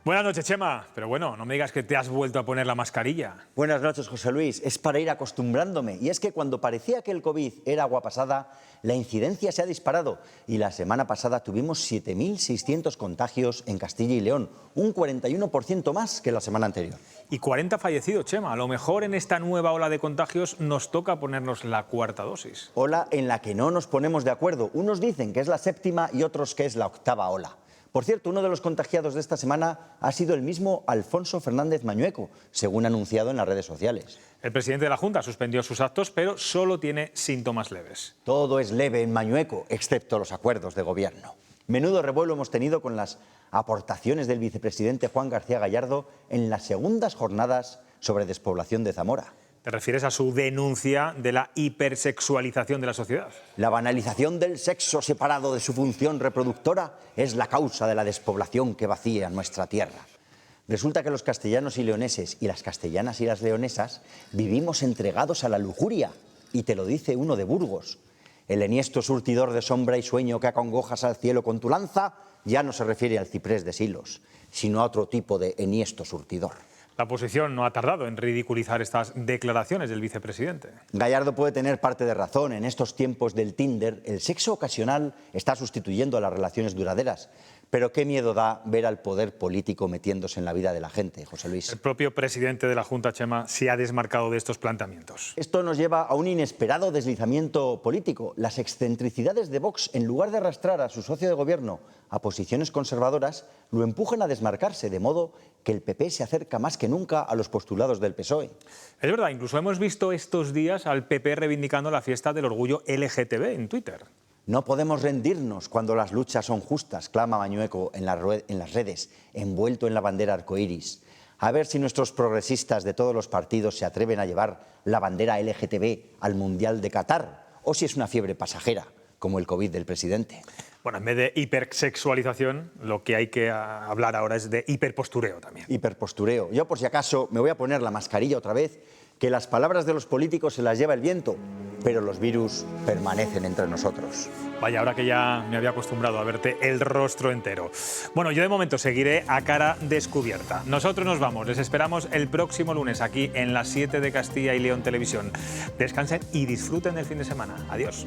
Buenas noches, Chema. Pero bueno, no me digas que te has vuelto a poner la mascarilla. Buenas noches, José Luis. Es para ir acostumbrándome. Y es que cuando parecía que el COVID era agua pasada, la incidencia se ha disparado. Y la semana pasada tuvimos 7.600 contagios en Castilla y León, un 41% más que la semana anterior. Y 40 fallecidos, Chema. A lo mejor en esta nueva ola de contagios nos toca ponernos la cuarta dosis. Ola en la que no nos ponemos de acuerdo. Unos dicen que es la séptima y otros que es la octava ola. Por cierto, uno de los contagiados de esta semana ha sido el mismo Alfonso Fernández Mañueco, según anunciado en las redes sociales. El presidente de la Junta suspendió sus actos, pero solo tiene síntomas leves. Todo es leve en Mañueco, excepto los acuerdos de gobierno. Menudo revuelo hemos tenido con las aportaciones del vicepresidente Juan García Gallardo en las segundas jornadas sobre despoblación de Zamora. ¿Te refieres a su denuncia de la hipersexualización de la sociedad? La banalización del sexo separado de su función reproductora es la causa de la despoblación que vacía nuestra tierra. Resulta que los castellanos y leoneses y las castellanas y las leonesas vivimos entregados a la lujuria, y te lo dice uno de Burgos. El enhiesto surtidor de sombra y sueño que acongojas al cielo con tu lanza ya no se refiere al ciprés de Silos, sino a otro tipo de enhiesto surtidor. La oposición no ha tardado en ridiculizar estas declaraciones del vicepresidente. Gallardo puede tener parte de razón. En estos tiempos del Tinder, el sexo ocasional está sustituyendo a las relaciones duraderas. Pero qué miedo da ver al poder político metiéndose en la vida de la gente, José Luis. El propio presidente de la Junta, Chema, se ha desmarcado de estos planteamientos. Esto nos lleva a un inesperado deslizamiento político. Las excentricidades de Vox, en lugar de arrastrar a su socio de gobierno a posiciones conservadoras, lo empujan a desmarcarse, de modo que el PP se acerca más que nunca a los postulados del PSOE. Es verdad, incluso hemos visto estos días al PP reivindicando la fiesta del orgullo LGTB en Twitter. No podemos rendirnos cuando las luchas son justas, clama Mañueco en las redes, envuelto en la bandera arcoíris. A ver si nuestros progresistas de todos los partidos se atreven a llevar la bandera LGTB al Mundial de Qatar, o si es una fiebre pasajera, como el COVID del presidente. Bueno, en vez de hipersexualización, lo que hay que hablar ahora es de hiperpostureo también. Hiperpostureo. Yo, por si acaso, me voy a poner la mascarilla otra vez, que las palabras de los políticos se las lleva el viento, pero los virus permanecen entre nosotros. Vaya, ahora que ya me había acostumbrado a verte el rostro entero. Bueno, yo de momento seguiré a cara descubierta. Nosotros nos vamos, les esperamos el próximo lunes aquí en las 7 de Castilla y León Televisión. Descansen y disfruten del fin de semana. Adiós.